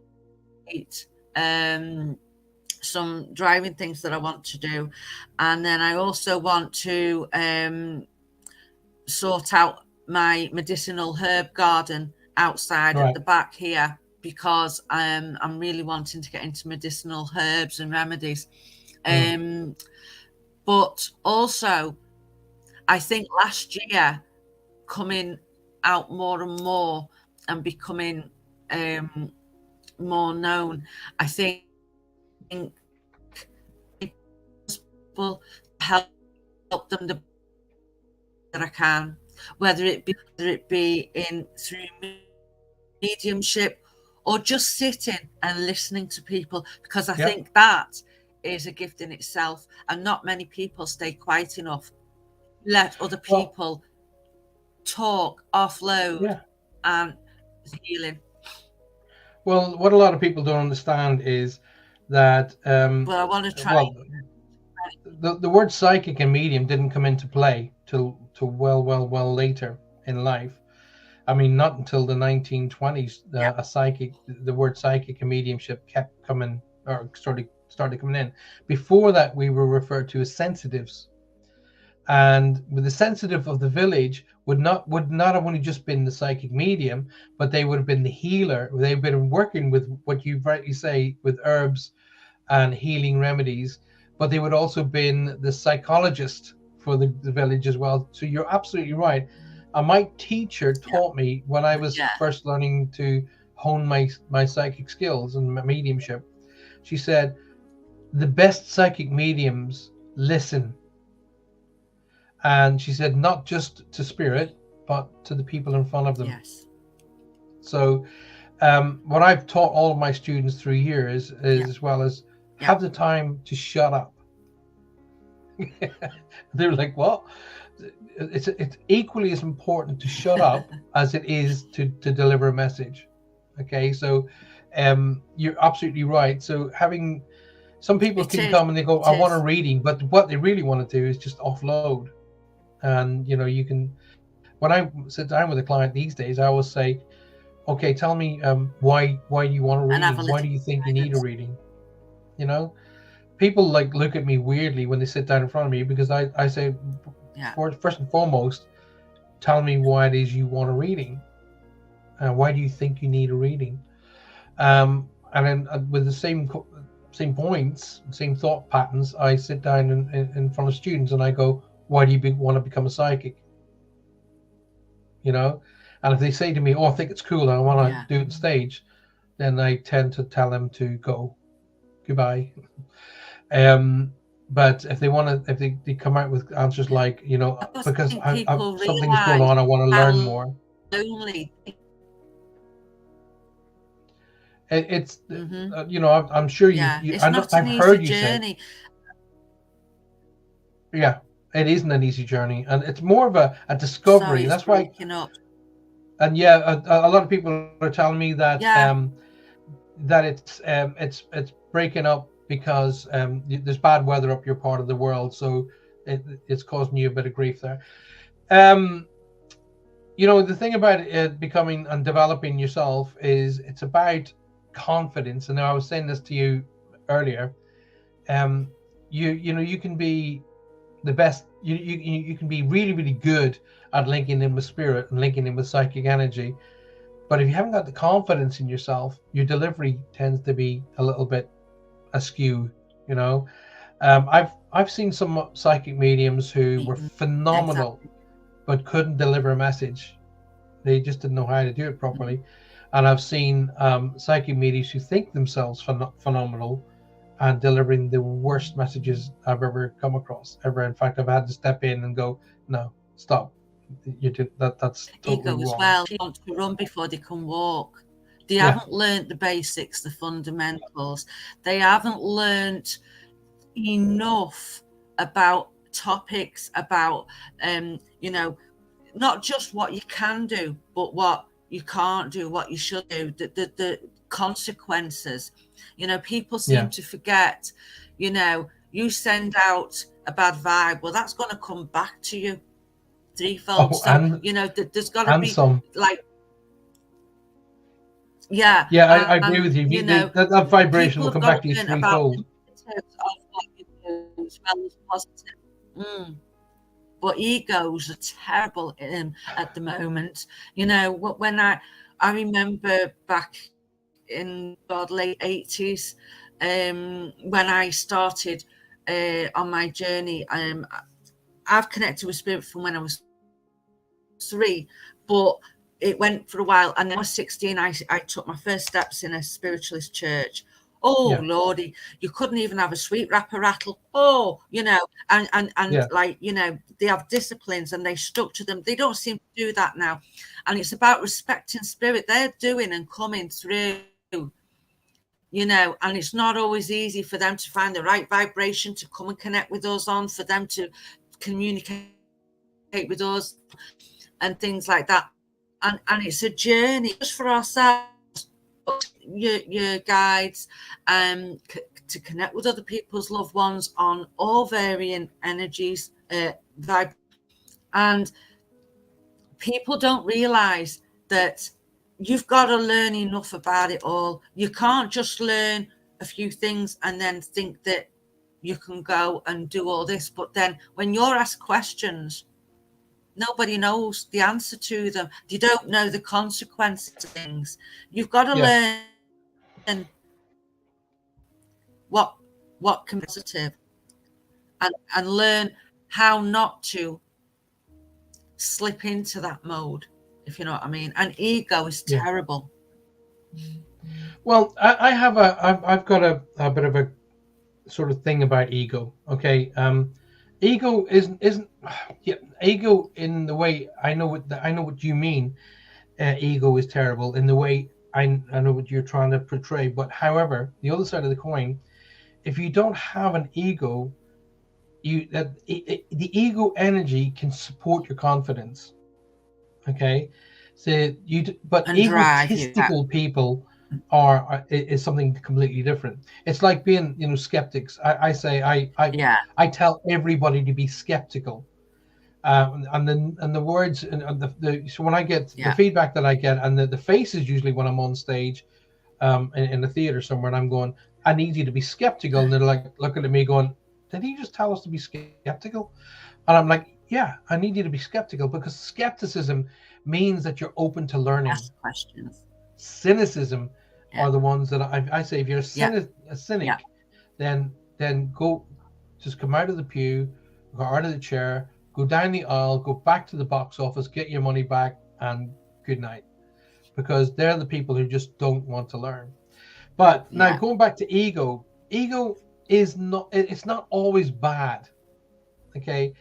S2: some driving things that I want to do, and then I also want to sort out my medicinal herb garden outside at the back here, because I'm really wanting to get into medicinal herbs and remedies. But also, I think last year, coming out more and more and becoming more known, I think people help them the that I can, whether it be through mediumship or just sitting and listening to people, because I think that is a gift in itself, and not many people stay quiet enough, let other people talk, offload, and healing.
S1: Well, what a lot of people don't understand is that
S2: well, I want to try.
S1: The word psychic and medium didn't come into play till well later in life. I mean, not until the 1920s, the word psychic and mediumship kept coming, or started coming in. Before that, we were referred to as sensitives, and with the sensitive of the village would not have only just been the psychic medium, but they would have been the healer. They've been working with what you rightly say with herbs and healing remedies, but they would also been the psychologist for the village as well. So you're absolutely right. My teacher taught me when I was first learning to hone my psychic skills and my mediumship. She said, the best psychic mediums listen. And she said, not just to spirit, but to the people in front of them.
S2: Yes.
S1: So what I've taught all of my students through years is as well as have the time to shut up. They're like, what? It's equally as important to shut up as it is to deliver a message. Okay, so you're absolutely right. So having some people come and they go, I want a reading, but what they really want to do is just offload. And you know, you can, when I sit down with a client these days, I always say, okay, tell me why do you want a reading? Why do you think you need a reading? You know, people like look at me weirdly when they sit down in front of me, because I say, first and foremost, tell me why it is you want a reading. Why do you think you need a reading? And then with the same points, same thought patterns, I sit down in front of students and I go, why do you want to become a psychic? you know. And if they say to me, "Oh, I think it's cool, and I want to
S2: Yeah.
S1: do it on stage," then I tend to tell them to go, goodbye. But if they want to, if they come out with answers like, you know,
S2: I don't
S1: because
S2: think people
S1: something's going
S2: realise
S1: on, I want to learn
S2: how
S1: more.
S2: lonely.
S1: It's
S2: Mm-hmm.
S1: you know, I'm sure
S2: Yeah, it's
S1: I know,
S2: not an
S1: I've
S2: easy
S1: heard you say,
S2: journey.
S1: yeah, it isn't an easy journey, and it's more of a discovery.
S2: Sorry, it's
S1: That's why,
S2: breaking up.
S1: and yeah, a lot of people are telling me that
S2: Yeah,
S1: that it's breaking up because there's bad weather up your part of the world, so it's causing you a bit of grief there. Um, you know, the thing about it becoming and developing yourself is it's about confidence. And I was saying this to you earlier. Um, you know, you can be the best. You can be really really good at linking in with spirit and linking in with psychic energy. But if you haven't got the confidence in yourself, your delivery tends to be a little bit askew. You know, I've seen some psychic mediums who were phenomenal
S2: exactly.
S1: but couldn't deliver a message. They just didn't know how to do it properly. And I've seen psychic mediums who think themselves phenomenal and delivering the worst messages I've ever come across ever. In fact, I've had to step in and go, no, stop. You did that. That's totally
S2: Ego as
S1: wrong.
S2: well. They want to run before they can walk. They
S1: Yeah.
S2: haven't learned the basics, the fundamentals. They haven't learned enough about topics, about you know, not just what you can do, but what you can't do, what you should do, the consequences. You know, people seem
S1: Yeah.
S2: to forget, you know, you send out a bad vibe, well, that's going to come back to you threefold.
S1: Oh,
S2: So, you know, there's got to
S1: and
S2: be
S1: some.
S2: like, yeah,
S1: Yeah, I agree with you.
S2: you know,
S1: That vibration
S2: people
S1: will
S2: have
S1: come
S2: got
S1: back to
S2: to
S1: you
S2: learn about the
S1: threefold.
S2: negatives of what you do as well as positive. But egos are terrible at the moment. You know, when I remember back in the late 80s, when I started on my journey, I've connected with spirit from when I was 3, but it went for a while. And then when I was 16, I took my first steps in a spiritualist church. Oh,
S1: Yeah.
S2: Lordy, you couldn't even have a sweet wrapper rattle. Oh, you know, and
S1: Yeah.
S2: like, you know, they have disciplines and they stuck to them. They don't seem to do that now. And it's about respecting spirit. They're doing and coming through, you know, and it's not always easy for them to find the right vibration to come and connect with us on, for them to communicate with us and things like that. And it's a journey just for ourselves, your guides, to connect with other people's loved ones on all varying energies, vibe. And people don't realize that you've got to learn enough about it all. You can't just learn a few things and then think that you can go and do all this. But then when you're asked questions, nobody knows the answer to them. You don't know the consequences of things. You've got to learn what can be positive, and learn how not to slip into that mode, if you know what I mean. And ego is terrible.
S1: Well, I've got a bit of a sort of thing about ego. Okay. Ego isn't yeah, ego in the way I know what you mean. Ego is terrible in the way I know what you're trying to portray. But however, the other side of the coin, if you don't have an ego, the ego energy can support your confidence. Okay, so but
S2: And drive you.
S1: egotistical people is something completely different. It's like being, you know, skeptics. I tell everybody to be skeptical. And the words and so when I get the feedback that I get, and the faces usually when I'm on stage, in a theater somewhere, and I'm going, I need you to be skeptical, and they're like looking at me going, did he just tell us to be skeptical? And I'm like, yeah, I need you to be skeptical, because skepticism means that you're open to learning.
S2: Ask questions.
S1: Cynicism are the ones that I say, if you're a cynic, then go, just come out of the pew, go out of the chair, go down the aisle, go back to the box office, get your money back, and good night, because they're the people who just don't want to learn. But now going back to ego is not, it's not always bad. Okay.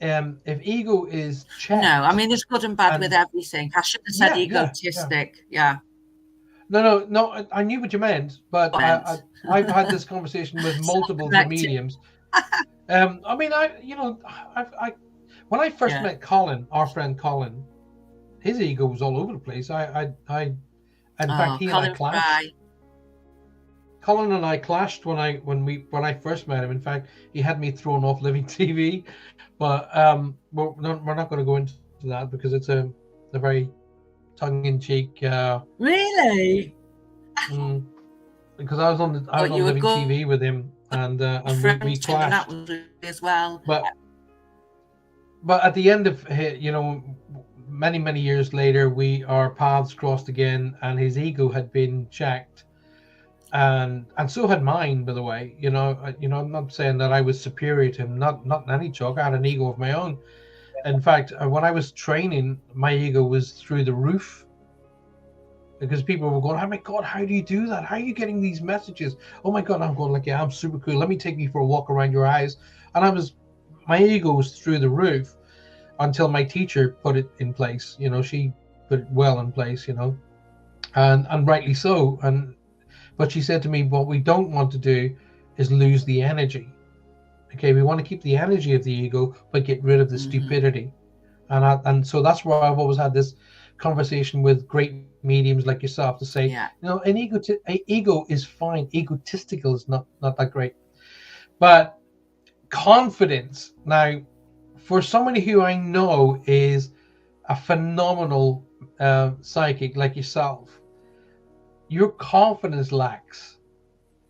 S1: If ego is checked,
S2: no, I mean there's good and bad with everything. I should have said egotistic.
S1: No, I knew what you meant, but I've had this conversation with multiple mediums. I mean, I when I first met Colin, our friend Colin, his ego was all over the place. In fact, he and I clashed. Colin and I clashed when I first met him. In fact, he had me thrown off Living TV, but we're not going to go into that because it's a very tongue-in-cheek.
S2: Really?
S1: Because I was on Living TV with him, and we clashed
S2: as well.
S1: But at the end of many years later, our paths crossed again, and his ego had been checked. And so had mine, by the way. I'm not saying that I was superior to him, not in any chalk. I had an ego of my own. In fact, when I was training, my ego was through the roof, because people were going, "Oh my God, how do you do that? How are you getting these messages? Oh my God!" I'm going like, "Yeah, I'm super cool. Let me take you for a walk around your eyes." And my ego was through the roof until my teacher put it in place. She put it well in place. And rightly so. But she said to me, what we don't want to do is lose the energy. Okay, we want to keep the energy of the ego, but get rid of the stupidity. And so that's why I've always had this conversation with great mediums like yourself to say, an ego is fine. Egotistical is not that great. But confidence, now, for somebody who I know is a phenomenal psychic like yourself, your confidence lacks,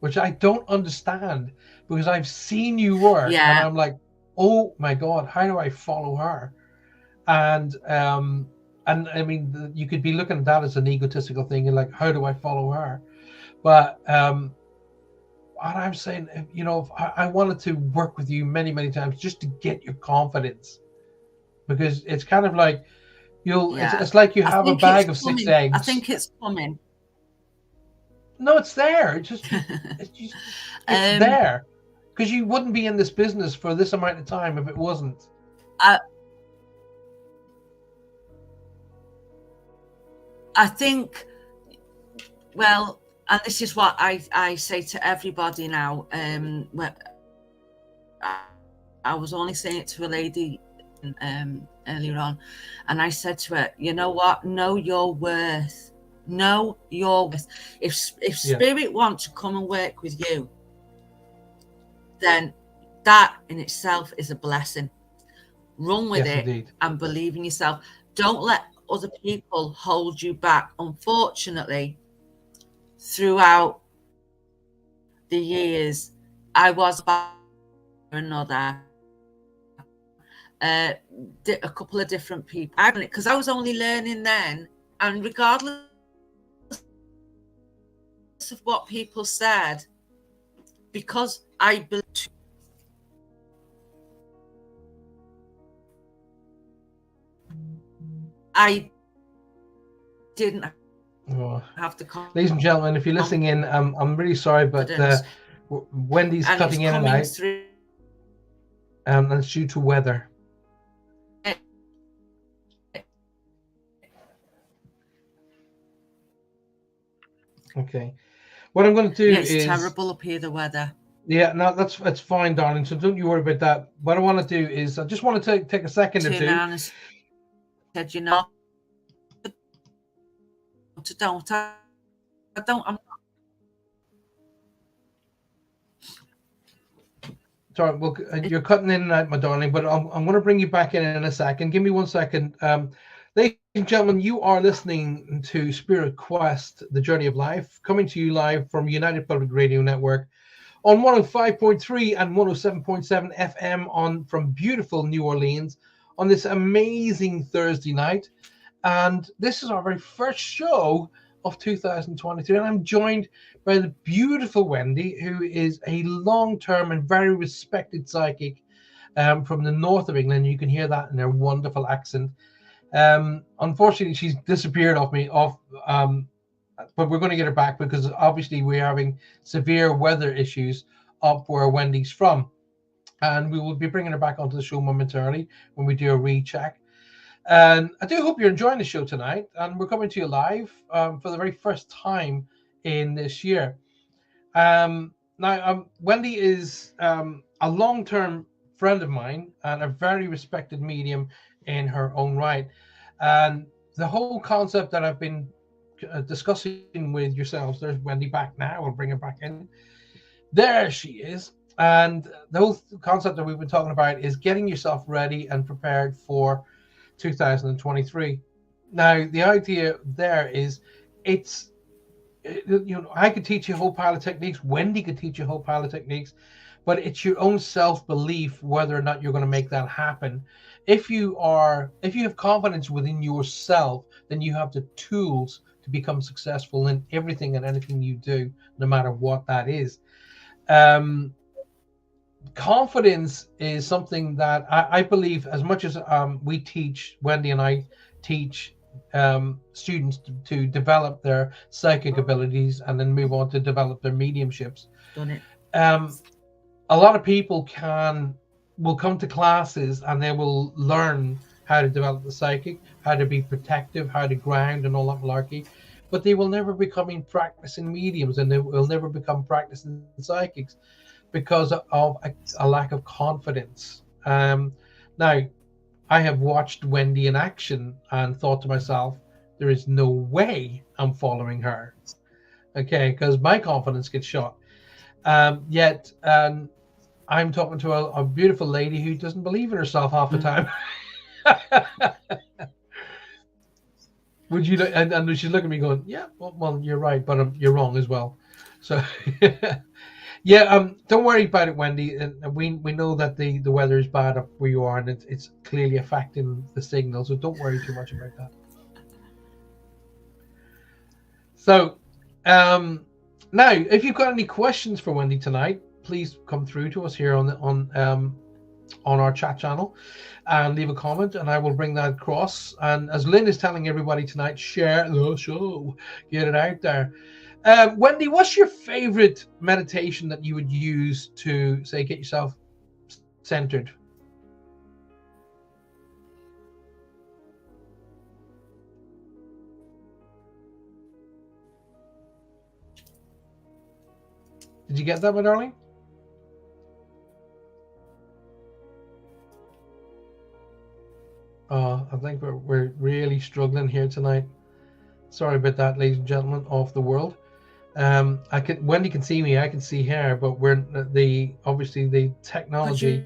S1: which I don't understand, because I've seen you work and I'm like, oh my God, how do I follow her? And I mean, you could be looking at that as an egotistical thing, and like, how do I follow her? But what I'm saying, I wanted to work with you many times just to get your confidence, because it's kind of like it's like you have a bag of 6 eggs.
S2: I think it's coming.
S1: No, it's there. It's there, because you wouldn't be in this business for this amount of time if it wasn't.
S2: I think, well, and this is what I say to everybody now. I was only saying it to a lady earlier on, and I said to her, you know what? Know your worth. Know your worth. If spirit wants to come and work with you, then that in itself is a blessing. Run with it, indeed. And believe in yourself. Don't let other people hold you back. Unfortunately, throughout the years, I was about another a couple of different people, because I was only learning then, and regardless of what people said, because I believed, I didn't have to come.
S1: Ladies and gentlemen, if you're listening in, I'm really sorry, but Wendy's cutting in and out, and it's due to weather. Okay, what I'm going to do is...
S2: It's terrible up here, the weather.
S1: Yeah, no, that's fine, darling. So don't you worry about that. What I want to do is, I just want to take a second or two.
S2: Said, I'm not.
S1: Sorry, well, you're cutting in and out, my darling, but I'm going to bring you back in a second. Give me 1 second. Ladies and gentlemen, you are listening to Spirit Quest, The Journey of Life, coming to you live from United Public Radio Network on 105.3 and 107.7 FM from beautiful New Orleans on this amazing Thursday night. And this is our very first show of 2023. And I'm joined by the beautiful Wendy, who is a long-term and very respected psychic from the north of England. You can hear that in her wonderful accent. Unfortunately, she's disappeared off me. But we're going to get her back because obviously we're having severe weather issues up where Wendy's from, and we will be bringing her back onto the show momentarily when we do a recheck. And I do hope you're enjoying the show tonight. And we're coming to you live for the very first time in this year. Now, Wendy is a long-term friend of mine and a very respected medium in her own right. And the whole concept that I've been discussing with yourselves, there's Wendy back now, I'll bring her back in. There she is. And the whole concept that we've been talking about is getting yourself ready and prepared for 2023. Now, the idea there is I could teach you a whole pile of techniques. Wendy could teach you a whole pile of techniques, but it's your own self-belief whether or not you're going to make that happen. If you have confidence within yourself, then you have the tools to become successful in everything and anything you do, no matter what that is. Confidence is something that I believe, as much as we teach, Wendy and I teach students to develop their psychic abilities and then move on to develop their mediumships. A lot of people will come to classes and they will learn how to develop the psychic, how to be protective, how to ground and all that malarkey, but they will never become practicing mediums, and they will never become practicing psychics because of a lack of confidence. Now, I have watched Wendy in action and thought to myself, there is no way I'm following her. Okay, because my confidence gets shot. Yet I'm talking to a beautiful lady who doesn't believe in herself half the time. Would you? And she's looking at me going, "Yeah, well, you're right, but you're wrong as well." So, yeah, don't worry about it, Wendy. And we know that the weather is bad up where you are, and it's clearly affecting the signal. So don't worry too much about that. So, now, if you've got any questions for Wendy tonight, please come through to us here on our chat channel and leave a comment, and I will bring that across. And as Lynn is telling everybody tonight, share the show, get it out there. Wendy, what's your favorite meditation that you would use to, say, get yourself centered? Did you get that, my darling? I think we're really struggling here tonight. Sorry about that, ladies and gentlemen of the world. Wendy can see me, I can see her, but obviously the technology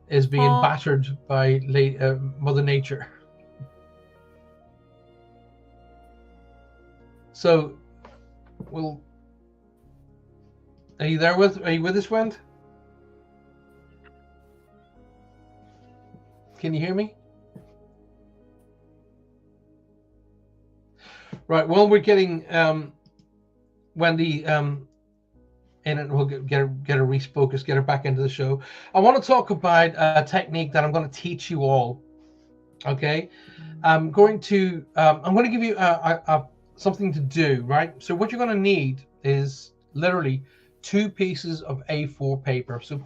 S1: is being battered by Mother Nature. So, are you with us, Wendy? Can you hear me? Right. Well, we're getting Wendy in, and we'll get her refocused, get her back into the show. I want to talk about a technique that I'm going to teach you all. Okay. I'm going to give you something to do. Right. So what you're going to need is literally 2 pieces of A4 paper. So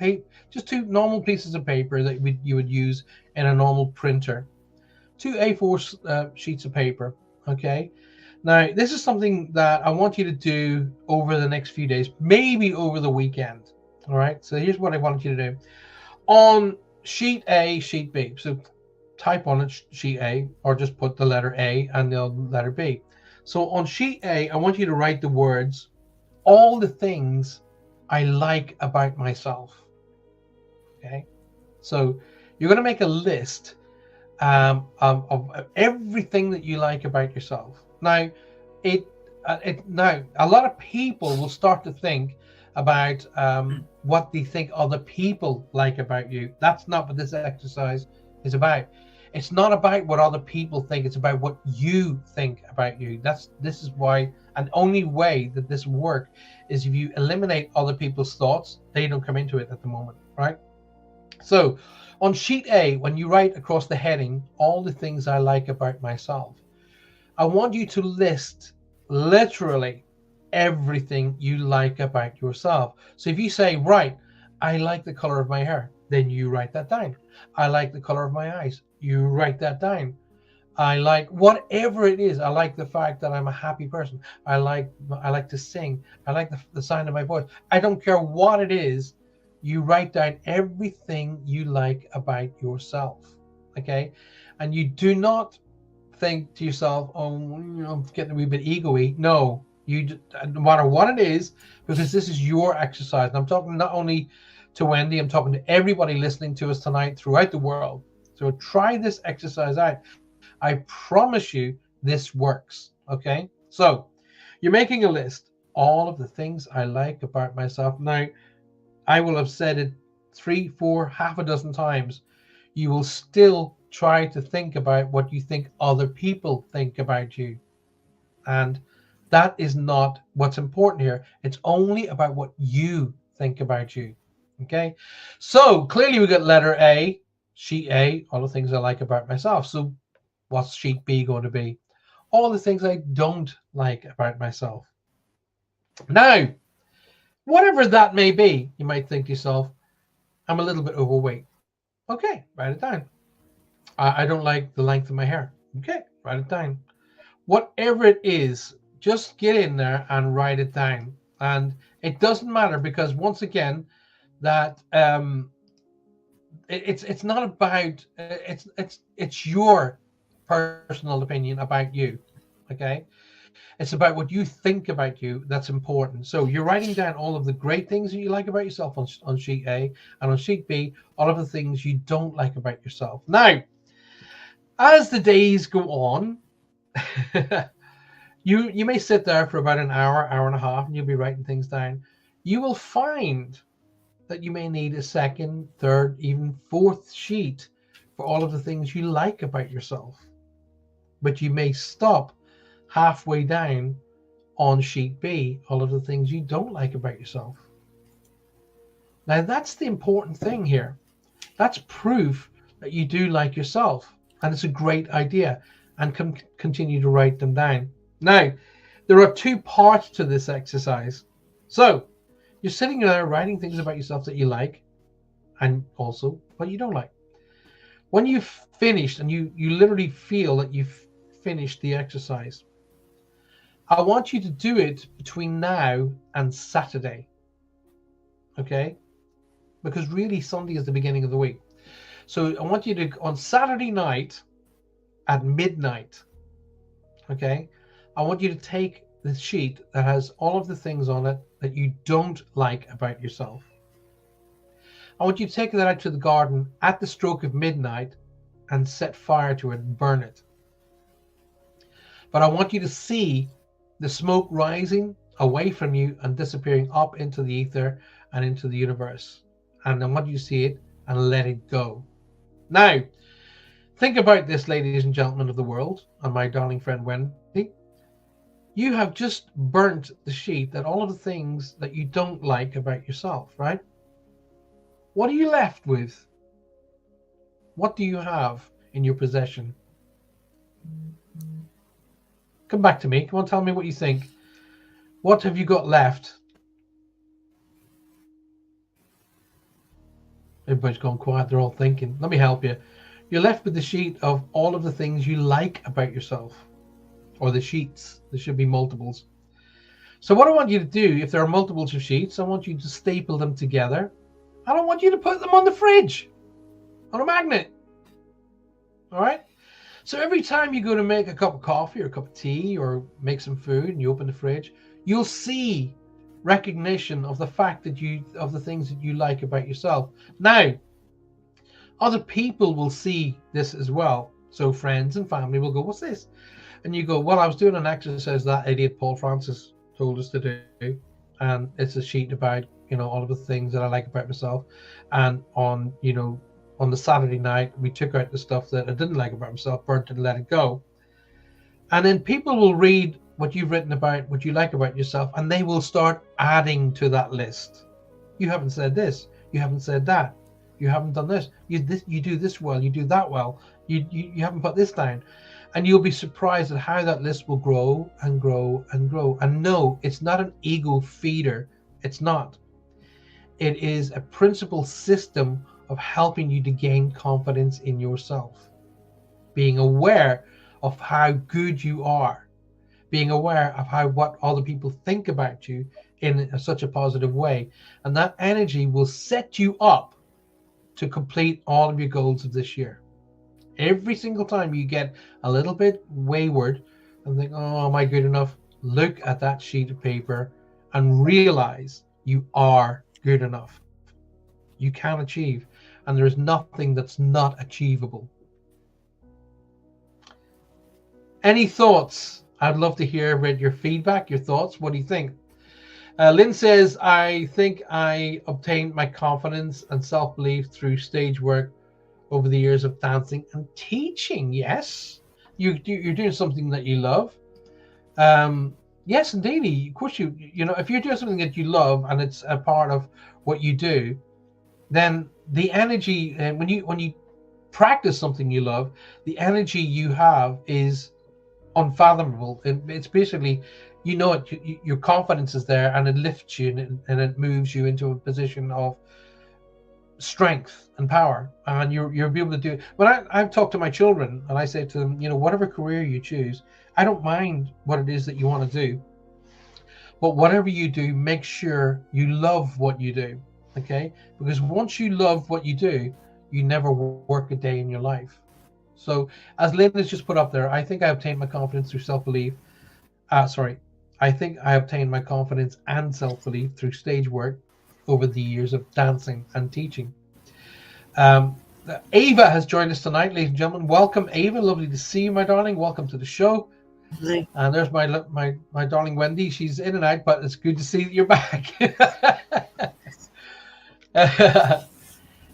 S1: just 2 normal pieces of paper that you would use in a normal printer. 2 A4 sheets of paper. Okay. Now, this is something that I want you to do over the next few days, maybe over the weekend. All right. So here's what I want you to do. On sheet A, sheet B. So type on it sheet A, or just put the letter A and the letter B. So on sheet A, I want you to write the words, all the things I like about myself. Okay. So you're going to make a list of everything that you like about yourself. Now, now a lot of people will start to think about what they think other people like about you. That's not what this exercise is about. It's not about what other people think. It's about what you think about you. This is why, and only way that this will work is if you eliminate other people's thoughts. They don't come into it at the moment, right? So on sheet A, when you write across the heading, all the things I like about myself, I want you to list literally everything you like about yourself. So if you say, right, I like the color of my hair, then you write that down. I like the color of my eyes, you write that down. I like whatever it is. I like the fact that I'm a happy person. I like to sing. I like the sound of my voice. I don't care what it is. You write down everything you like about yourself. Okay? And you do not think to yourself, oh, I'm getting a wee bit ego-y. No, no matter what it is, because this is your exercise. And I'm talking not only to Wendy, I'm talking to everybody listening to us tonight throughout the world. So try this exercise out. I promise you this works. Okay, so you're making a list, all of the things I like about myself. Now, I will have said it 3, 4, half a dozen times. You will still try to think about what you think other people think about you. And that is not what's important here. It's only about what you think about you. Okay, so clearly we got letter A, sheet A, all the things I like about myself. So what's sheet B going to be? All the things I don't like about myself. Now, whatever that may be, you might think to yourself, I'm a little bit overweight. Okay, write it down. I don't like the length of my hair. Okay, write it down. Whatever it is, just get in there and write it down. And it doesn't matter, because once again, that it's not about it's your personal opinion about you. Okay, it's about what you think about you that's important. So you're writing down all of the great things that you like about yourself on sheet A, and on sheet B, all of the things you don't like about yourself. Now, as the days go on, you may sit there for about an hour, hour and a half, and you'll be writing things down. You will find that you may need a second, third, even fourth sheet for all of the things you like about yourself. But you may stop halfway down on sheet B, all of the things you don't like about yourself. Now, that's the important thing here. That's proof that you do like yourself, and it's a great idea, and continue to write them down. Now, there are two parts to this exercise. So you're sitting there writing things about yourself that you like, and also what you don't like. When you've finished, and you literally feel that you've finished the exercise, I want you to do it between now and Saturday. Okay? Because really Sunday is the beginning of the week. So I want you to, on Saturday night at midnight, okay, I want you to take the sheet that has all of the things on it that you don't like about yourself. I want you to take that out to the garden at the stroke of midnight and set fire to it and burn it. But I want you to see the smoke rising away from you and disappearing up into the ether and into the universe. And I want you to see it and let it go. Now, think about this, ladies and gentlemen of the world, and my darling friend Wendy. You have just burnt the sheet that all of the things that you don't like about yourself, right? What are you left with? What do you have in your possession? Come back to me. Come on, tell me what you think. What have you got left? Everybody's gone quiet. They're all thinking. Let me help you. You're left with the sheet of all of the things you like about yourself. Or the sheets. There should be multiples. So what I want you to do, if there are multiples of sheets, I want you to staple them together. I don't want you to put them on the fridge, on a magnet. All right? So every time you go to make a cup of coffee or a cup of tea or make some food and you open the fridge, you'll see recognition of the fact that of the things that you like about yourself. Now, other people will see this as well. So friends and family will go, what's this? And you go, well, I was doing an exercise that idiot Paul Francis told us to do. And it's a sheet about, all of the things that I like about myself. And on the Saturday night, we took out the stuff that I didn't like about myself, burnt it and let it go. And then people will read what you've written about, what you like about yourself, and they will start adding to that list. You haven't said this. You haven't said that. You haven't done this. You do this well. You do that well. You haven't put this down. And you'll be surprised at how that list will grow and grow and grow. And no, it's not an ego feeder. It's not. It is a principle system of helping you to gain confidence in yourself. Being aware of how good you are. Being aware of what other people think about you in such a positive way. And that energy will set you up to complete all of your goals of this year. Every single time you get a little bit wayward and think, oh, am I good enough? Look at that sheet of paper and realize you are good enough. You can achieve, and there is nothing that's not achievable. Any thoughts? I'd love to hear about your feedback, your thoughts. What do you think? Lynn says, I think I obtained my confidence and self-belief through stage work over the years of dancing and teaching. Yes, you're doing something that you love. Yes, indeed. Of course, you know, if you're doing something that you love and it's a part of what you do, then the energy, and when you practice something you love, the energy you have is unfathomable. It's basically, you know, your confidence is there, and it lifts you and it moves you into a position of strength and power, and you'll be able to do it. When I've talked to my children and I say to them, you know, whatever career you choose, I don't mind what it is that you want to do, but whatever you do, make sure you love what you do. Okay, because once you love what you do, you never work a day in your life. So as Lynn has just put up there, I think I obtained my confidence through self-belief. I think I obtained my confidence and self-belief through stage work over the years of dancing and teaching. Ava has joined us tonight, ladies and gentlemen. Welcome, Ava. Lovely to see you, my darling. Welcome to the show. And there's my darling Wendy. She's in and out, but it's good to see that you're back.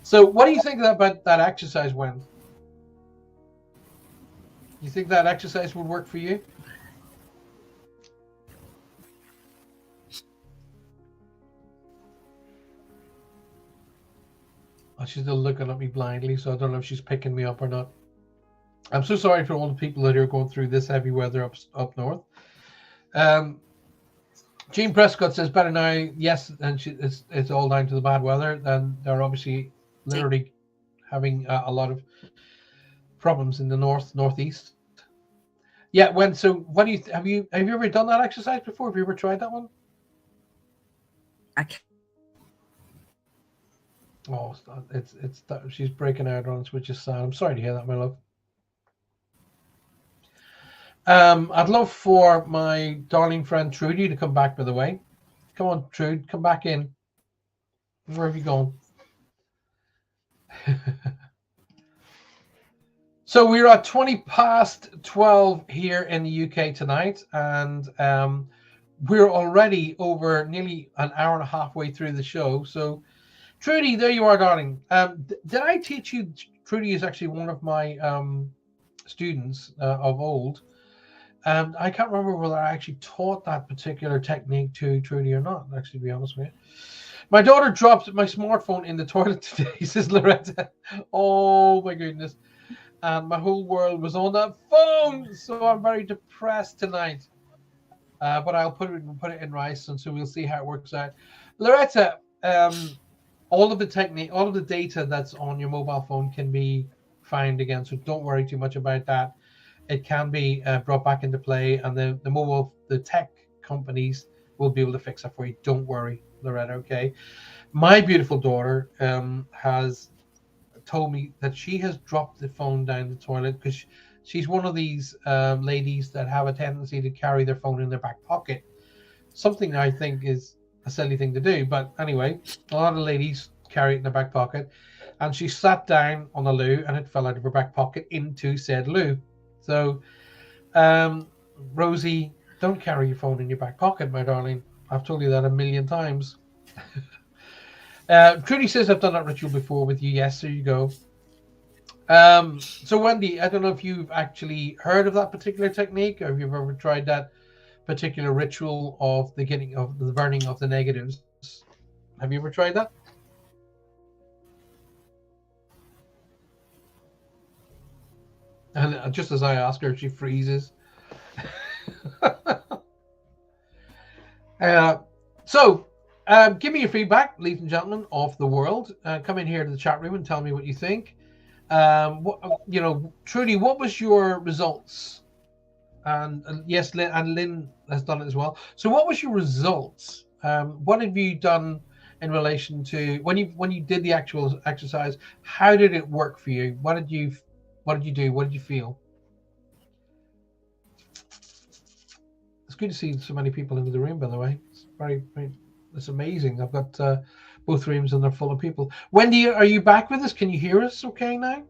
S1: So what do you think about that exercise, Wendy? You think that exercise would work for you? Oh, she's still looking at me blindly, so I don't know if she's picking me up or not. I'm so sorry for all the people that are going through this heavy weather up north. Jean Prescott says, better now. Yes, and it's all down to the bad weather. And they're obviously literally having a lot of problems in the northeast. Yeah, so what do you have you ever done that exercise before? Have you ever tried that one? Oh, it's she's breaking out on us, which is sad. I'm sorry to hear that, my love. I'd love for my darling friend Trudy to come back, by the way. Come on, Trude, come back in. Where have you gone? So we're at 12:20 here in the UK tonight, and we're already over nearly an hour and a half way through the show. So, Trudy, there you are, darling. Did I teach you? Trudy is actually one of my students of old. I can't remember whether I actually taught that particular technique to Trudy or not, actually, to be honest with you. My daughter dropped my smartphone in the toilet today, says Loretta. Oh, my goodness. And my whole world was on that phone, so I'm very depressed tonight. But I'll put it in rice, and so we'll see how it works out. Loretta, all of the data that's on your mobile phone can be found again, so don't worry too much about that. It can be brought back into play, and the tech companies will be able to fix it for you. Don't worry, Loretta. Okay, my beautiful daughter has told me that she has dropped the phone down the toilet because she's one of these ladies that have a tendency to carry their phone in their back pocket. Something I think is a silly thing to do, but anyway, a lot of ladies carry it in their back pocket, and she sat down on a loo and it fell out of her back pocket into said loo. So, Rosie, don't carry your phone in your back pocket, my darling. I've told you that a million times. Trudy says, I've done that ritual before with you. Yes, there you go. So, Wendy, I don't know if you've actually heard of that particular technique, or if you've ever tried that particular ritual of the burning of the negatives. Have you ever tried that? And just as I ask her, she freezes. So, give me your feedback, ladies and gentlemen of the world. Come in here to the chat room and tell me what you think. Trudy, what was your results? And yes, Lynn has done it as well. So, what was your results? What have you done in relation to when you did the actual exercise? How did it work for you? What did you do? What did you feel? It's good to see so many people into the room, by the way. It's it's amazing. I've got both rooms and they're full of people. Wendy, are you back with us? Can you hear us okay now?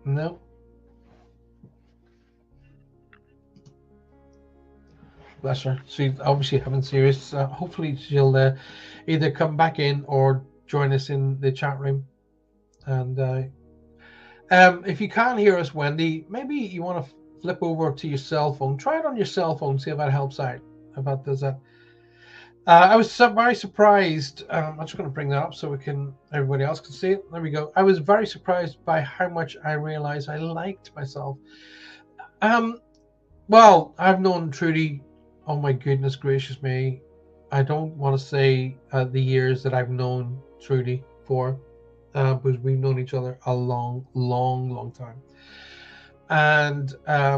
S1: No. Bless her. She's obviously having serious. Hopefully she'll either come back in or join us in the chat room. And if you can't hear us, Wendy, maybe you want to flip over to your cell phone. Try it on your cell phone. See if that helps out. If that does that. I was very surprised. I'm just going to bring that up so everybody else can see it. There we go. I was very surprised by how much I realized I liked myself. Well, I've known Trudy. Oh my goodness gracious me! I don't want to say the years that I've known Trudy for, because we've known each other a long, long, long time. And I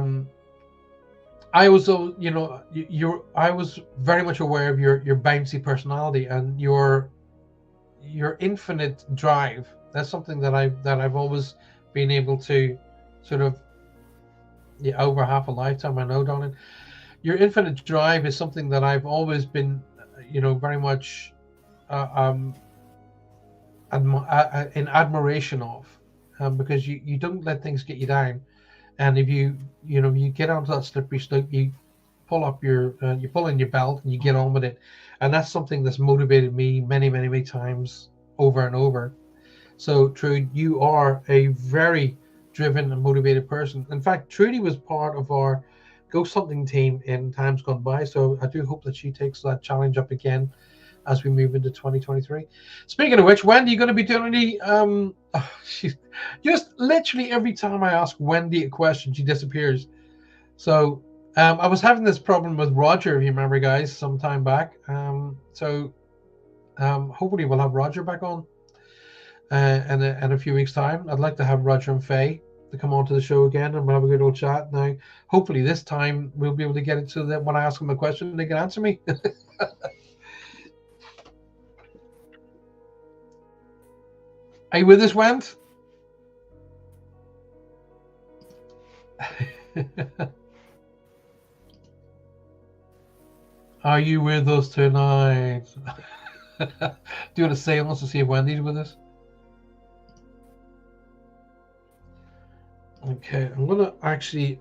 S1: was, I was very much aware of your bouncy personality and your infinite drive. That's something that I've always been able to sort of, over half a lifetime. I know, darling. Your infinite drive is something that I've always been, very much in admiration of, because you don't let things get you down. And if you get onto that slippery slope, you pull in your belt and you get on with it. And that's something that's motivated me many, many, many times over and over. So, Trudy, you are a very driven and motivated person. In fact, Trudy was part of our Ghost Hunting team in times gone by. So I do hope that she takes that challenge up again as we move into 2023. Speaking of which, Wendy, are you going to be doing any she's just literally every time I ask Wendy a question, she disappears. So I was having this problem with Roger, if you remember, guys, some time back. So hopefully we'll have Roger back on in a few weeks' time. I'd like to have Roger and Faye to come onto the show again, and we'll have a good old chat. Now, hopefully this time we'll be able to get it so that when I ask them a question, they can answer me. Are you with us, Went? Are you with us tonight? Do you want to say almost to see if Wendy's with us? Okay, I'm gonna actually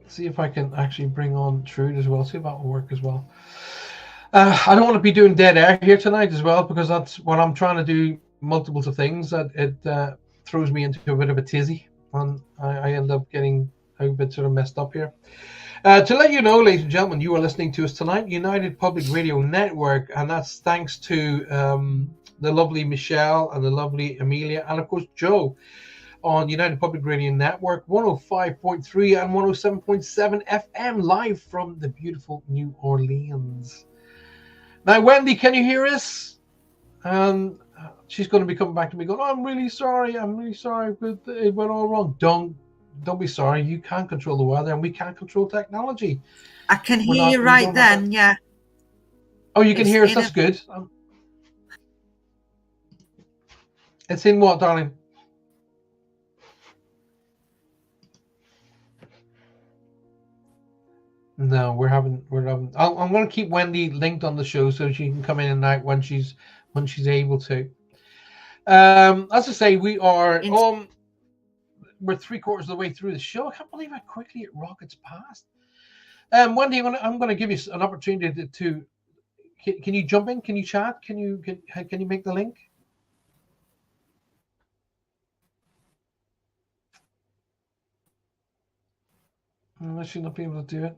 S1: see if I can actually bring on Trude as well. See if that will work as well. I don't want to be doing dead air here tonight as well, because that's when I'm trying to do multiples of things. That it throws me into a bit of a tizzy, and I end up getting a bit sort of messed up here. To let you know, ladies and gentlemen, you are listening to us tonight, United Public Radio Network, and that's thanks to the lovely Michelle and the lovely Amelia, and of course Joe, on United Public Radio Network, 105.3 and 107.7 FM, live from the beautiful New Orleans. Now, Wendy, can you hear us? And she's going to be coming back to me going, "Oh, I'm really sorry, but it went all wrong." Don't be sorry. You can't control the weather, and we can't control technology.
S2: I can hear you right then, yeah.
S1: Oh, you can hear us? That's good. It's in what, darling? No, we're having. I'm going to keep Wendy linked on the show so she can come in and out when she's able to. As I say, we're 3/4 of the way through the show. I can't believe how quickly it rockets past. Wendy, I'm going to give you an opportunity to. Can you jump in? Can you chat? Can you make the link? Unless you'll not be able to do it.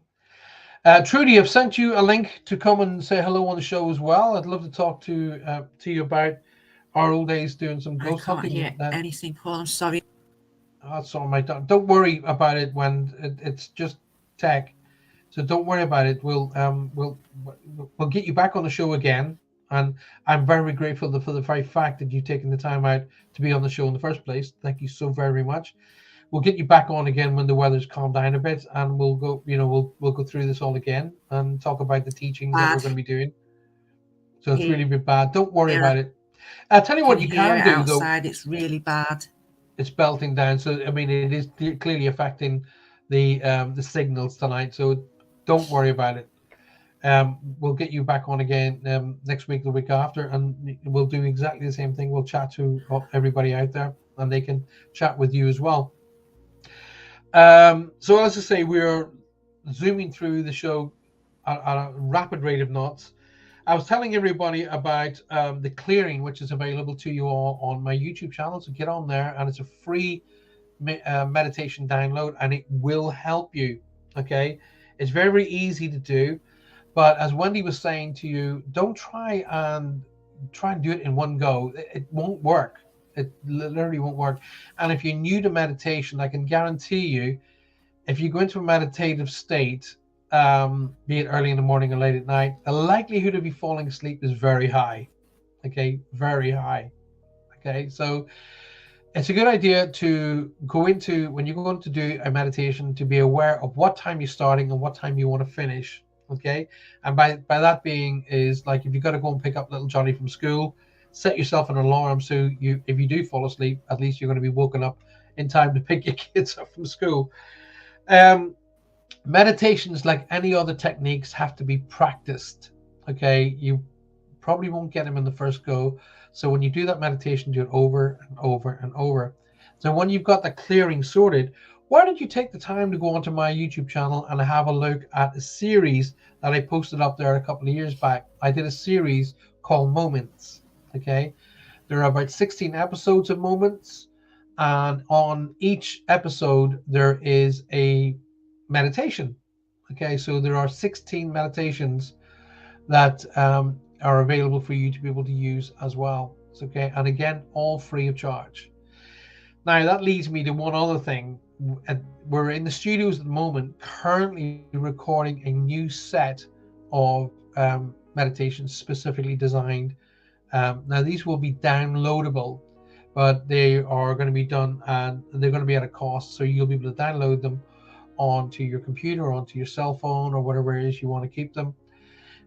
S1: Trudy, I've sent you a link to come and say hello on the show as well. I'd love to talk to you about our old days doing some ghost hunting.
S2: I can't hear anything, Paul. I'm sorry.
S1: That's all right. Don't worry about it when it's just tech. So don't worry about it. We'll get you back on the show again, and I'm very grateful for the very fact that you've taken the time out to be on the show in the first place. Thank you so very much. We'll get you back on again when the weather's calmed down a bit, and we'll go. We'll go through this all again and talk about the teachings that we're going to be doing. So it's really bad. Don't worry about it. I'll tell you what you can do though.
S2: Outside, it's really bad.
S1: It's belting down. So I mean, it is clearly affecting the signals tonight. So don't worry about it. We'll get you back on again next week, the week after, and we'll do exactly the same thing. We'll chat to everybody out there, and they can chat with you as well. So as I say, we're zooming through the show at a rapid rate of knots. I was telling everybody about the clearing, which is available to you all on my YouTube channel. So get on there, and it's a free meditation download, and it will help you. Okay, it's very easy to do, but as Wendy was saying to you, don't try and do it in one go. It won't work. It literally won't work. And if you're new to meditation, I can guarantee you, if you go into a meditative state, be it early in the morning or late at night, the likelihood of you falling asleep is very high. Okay, very high. Okay, so it's a good idea to go into, when you're going to do a meditation, to be aware of what time you're starting and what time you want to finish. Okay, and by that being is like, if you've got to go and pick up little Johnny from school, set yourself an alarm, so if you do fall asleep, at least you're going to be woken up in time to pick your kids up from school. Meditations, like any other techniques, have to be practiced. Okay, you probably won't get them in the first go, so when you do that meditation, do it over and over and over. So when you've got the clearing sorted, why don't you take the time to go onto my YouTube channel and have a look at a series that I posted up there a couple of years back. I did a series called Moments. Okay, there are about 16 episodes of Moments, and on each episode there is a meditation. Okay, so there are 16 meditations that are available for you to be able to use as well. Okay, and again, all free of charge. Now that leads me to one other thing. We're in the studios at the moment, currently recording a new set of meditations specifically designed. Now these will be downloadable, but they are going to be done, and they're going to be at a cost, so you'll be able to download them onto your computer, or onto your cell phone, or whatever it is you want to keep them.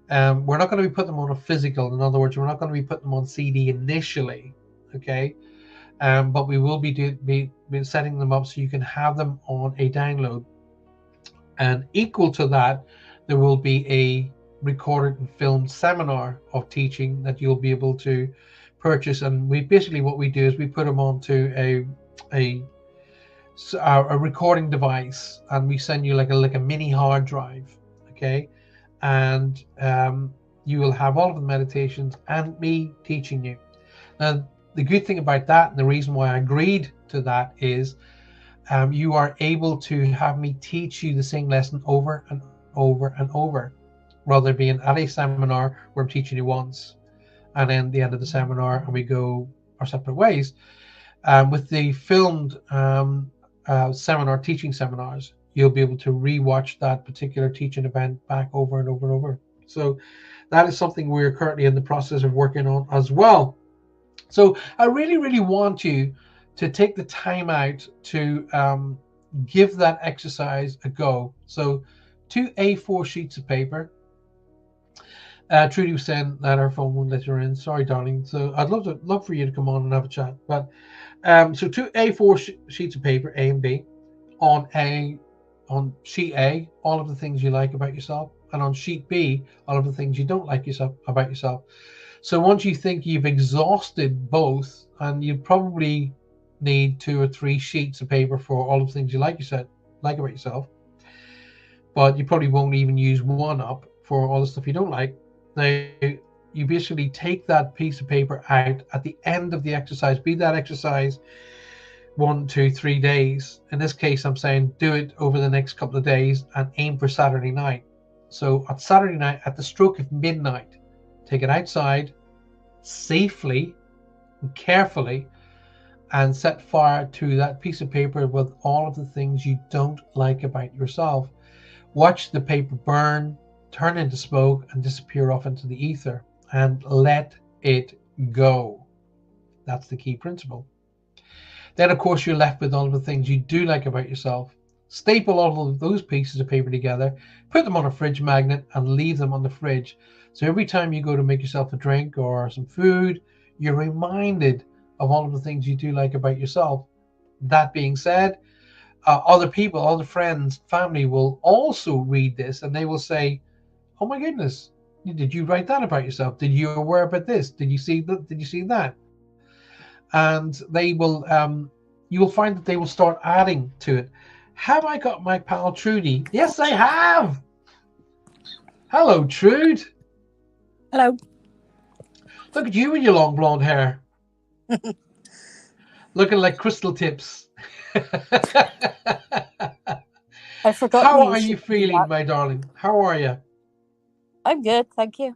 S1: We're not going to be putting them on a physical. In other words, we're not going to be putting them on CD initially. Okay, but we will be setting them up so you can have them on a download. And equal to that, there will be a recorded and filmed seminar of teaching that you'll be able to purchase. And we basically, what we do is we put them onto a recording device, and we send you like a mini hard drive. Okay, and you will have all of the meditations and me teaching you. Now the good thing about that, and the reason why I agreed to that, is you are able to have me teach you the same lesson over and over and over, rather than being at a seminar where I'm teaching you once and then the end of the seminar and we go our separate ways. With the filmed teaching seminars, you'll be able to rewatch that particular teaching event back over and over and over. So that is something we're currently in the process of working on as well. So I really, really want you to take the time out to give that exercise a go. So 2 A4 sheets of paper. Trudy was saying that her phone won't let her in. Sorry, darling. So I'd love for you to come on and have a chat. But so 2 A4 sheets of paper, A and B. On sheet A, all of the things you like about yourself, and on sheet B, all of the things you don't like about yourself. So once you think you've exhausted both, and you probably need 2 or 3 sheets of paper for all of the things you like about yourself, but you probably won't even use one up for all the stuff you don't like. Now you basically take that piece of paper out at the end of the exercise, be that exercise 1, 2, 3 days. In this case, I'm saying do it over the next couple of days and aim for Saturday night. So on Saturday night, at the stroke of midnight, take it outside safely and carefully and set fire to that piece of paper with all of the things you don't like about yourself. Watch the paper burn, turn into smoke, and disappear off into the ether, and let it go. That's the key principle. Then, of course, you're left with all of the things you do like about yourself. Staple all of those pieces of paper together, put them on a fridge magnet, and leave them on the fridge. So every time you go to make yourself a drink or some food, you're reminded of all of the things you do like about yourself. That being said, other people, other friends, family will also read this, and they will say, "Oh my goodness, did you write that about yourself? Did you aware about this? Did you see that? Did you see that?" And they will, you will find that they will start adding to it. Have I got my pal Trudy? Yes, I have. Hello, Trude.
S3: Hello.
S1: Look at you with your long blonde hair. Looking like crystal tips.
S3: I forgot.
S1: How are you feeling, my darling? How are you?
S3: I'm good, thank you.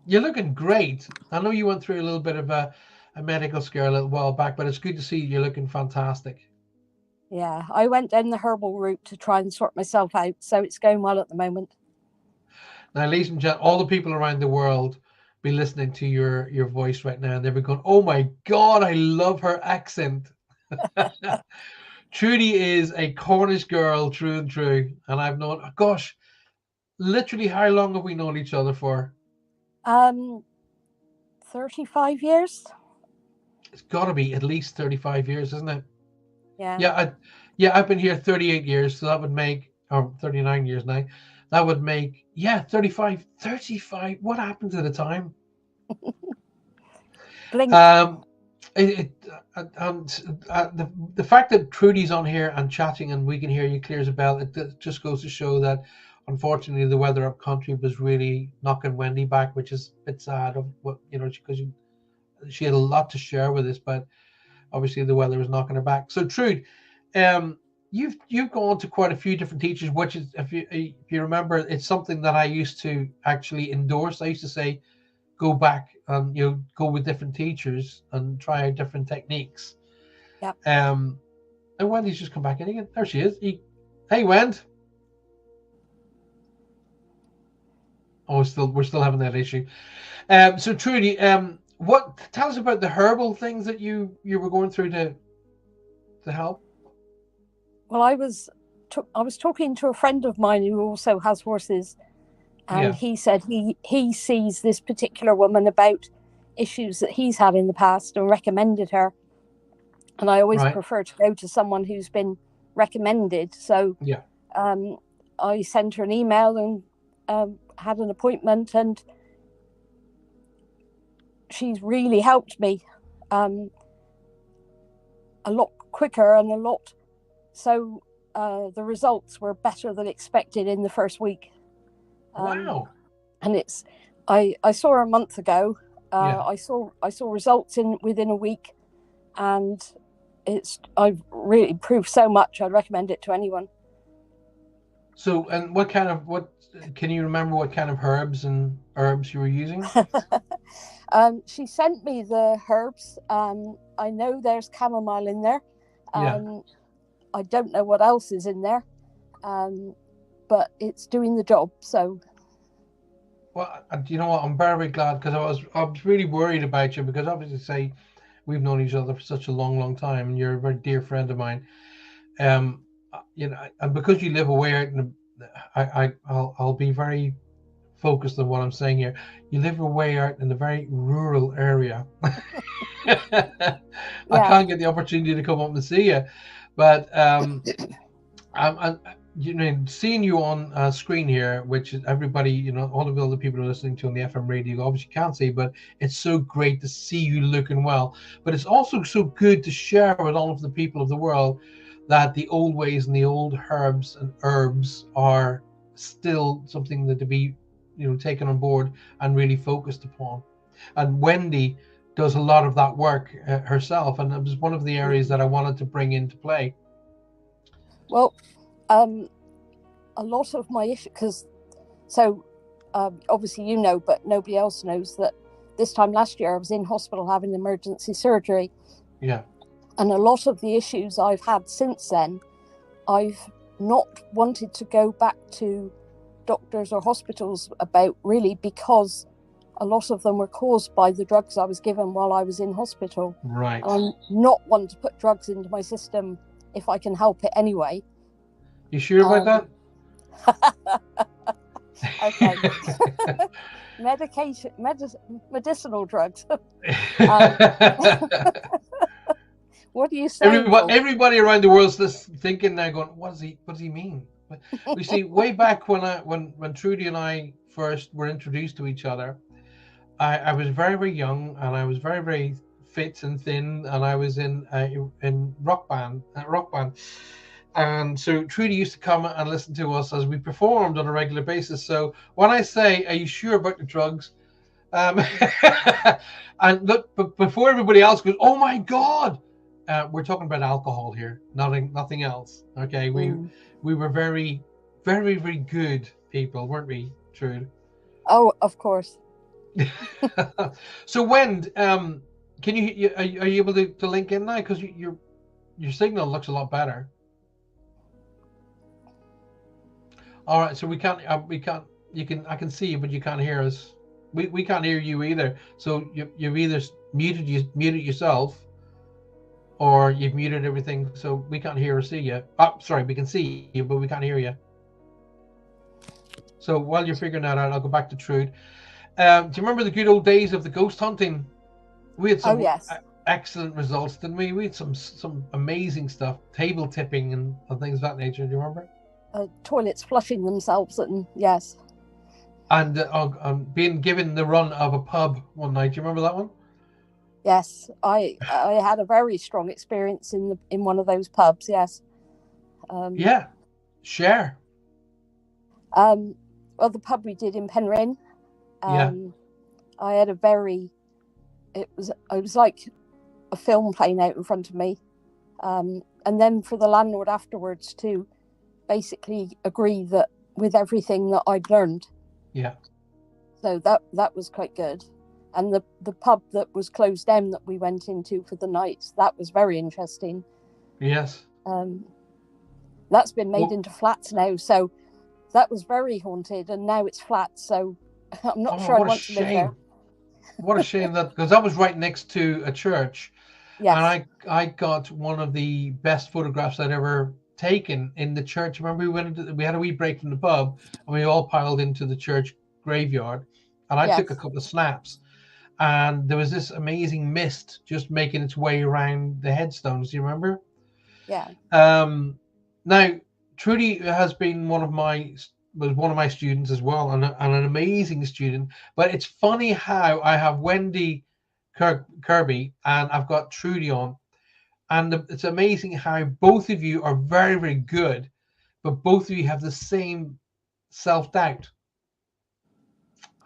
S1: You're looking great. I know you went through a little bit of a medical scare a little while back, but it's good to see you looking fantastic.
S3: Yeah, I went down the herbal route to try and sort myself out, so it's going well at the moment.
S1: Now, ladies and gentlemen, all the people around the world be listening to your voice right now, and they'll be going, "Oh my God, I love her accent." Trudy is a Cornish girl, true and true, and I've known, gosh, literally, how long have we known each other for?
S3: 35 years.
S1: It's got to be at least 35 years, isn't it?
S3: Yeah.
S1: I've been here 38 years, so that would make, or 39 years now. That would make, 35. What happened to the time?
S3: Blink.
S1: The fact that Trudy's on here and chatting and we can hear you clear as a bell, it just goes to show that unfortunately the weather up country was really knocking Wendy back, which is a bit sad of what, because she had a lot to share with us, but obviously the weather was knocking her back. So Trude, you've gone to quite a few different teachers, which is, if you remember, it's something that I used to actually endorse. I used to say, go back and go with different teachers and try out different techniques.
S3: Yeah.
S1: And Wendy's just come back in again. There she is. Hey, Wend. Oh, we're still having that issue. So Trudy, tell us about the herbal things that you were going through to help.
S3: Well, I was talking to a friend of mine who also has horses, and he said he sees this particular woman about issues that he's had in the past and recommended her. And I always prefer to go to someone who's been recommended. So I sent her an email and had an appointment, and she's really helped me a lot quicker and a lot. So the results were better than expected in the first week.
S1: Wow!
S3: And I saw her a month ago. I saw results within a week, and I've really improved so much. I'd recommend it to anyone. So,
S1: and what can you remember what kind of herbs you were using?
S3: She sent me the herbs. I know there's chamomile in there. I don't know what else is in there, but it's doing the job. So,
S1: well, you know what? I'm very, very glad, because I was really worried about you, because obviously, we've known each other for such a long, long time, and you're a very dear friend of mine. And because you live away, I'll be very focused on what I'm saying here. You live away out in a very rural area. I can't get the opportunity to come up and see you, but I'm seeing you on screen here, which is everybody, all of the other people who are listening to on the FM radio obviously can't see, but it's so great to see you looking well. But it's also so good to share with all of the people of the world that the old ways and the old herbs and herbs are still something that to be, taken on board and really focused upon. And Wendy does a lot of that work herself, and it was one of the areas that I wanted to bring into play.
S3: Well, a lot of my issue, because So obviously you know, but nobody else knows that this time last year I was in hospital having emergency surgery.
S1: Yeah.
S3: And a lot of the issues I've had since then, I've not wanted to go back to doctors or hospitals about, really, because a lot of them were caused by the drugs I was given while I was in hospital.
S1: Right.
S3: I'm not one to put drugs into my system if I can help it anyway.
S1: You sure about
S3: that? Okay. Medicinal drugs. What do you say?
S1: Everybody around the world's just thinking now, going, what does he mean? You see, way back when Trudy and I first were introduced to each other, I was very, very young, and I was very, very fit and thin, and I was in rock band, and so Trudy used to come and listen to us as we performed on a regular basis. So when I say, "Are you sure about the drugs?" And look, but before everybody else goes, "Oh my God!" We're talking about alcohol here, nothing else. Okay, we were very, very, very good people, weren't we, Trude?
S3: Oh, of course.
S1: So Wend, are you able to link in now? Because your signal looks a lot better. All right, so we can't. I can see you, but you can't hear us. We can't hear you either. So you've either muted yourself, or you've muted everything, so we can't hear or see you. Oh, sorry, we can see you, but we can't hear you. So while you're figuring that out, I'll go back to Trude. Do you remember the good old days of the ghost hunting? We had some excellent results, didn't we? We had some amazing stuff, table tipping and things of that nature. Do you remember?
S3: Toilets flushing themselves, and yes.
S1: And being given the run of a pub one night. Do you remember that one?
S3: Yes, I had a very strong experience in one of those pubs. Yes.
S1: Yeah, share.
S3: Well, the pub we did in Penryn. I had it was like a film playing out in front of me, and then for the landlord afterwards to basically agree that with everything that I'd learned.
S1: Yeah.
S3: So that was quite good. And the pub that was closed down that we went into for the night, that was very interesting.
S1: Yes.
S3: That's been made into flats now, so that was very haunted, and now it's flat, so I'm not sure I want to live there.
S1: What a shame, that, because that was right next to a church. Yes. And I got one of the best photographs I'd ever taken in the church. Remember, we had a wee break from the pub, and we all piled into the church graveyard, and I took a couple of snaps. And there was this amazing mist just making its way around the headstones. Do you remember?
S3: Yeah.
S1: Now, Trudy has been one of my students as well, and an amazing student. But it's funny how I have Wendy Kirby and I've got Trudy on, and it's amazing how both of you are very, very good, but both of you have the same self-doubt.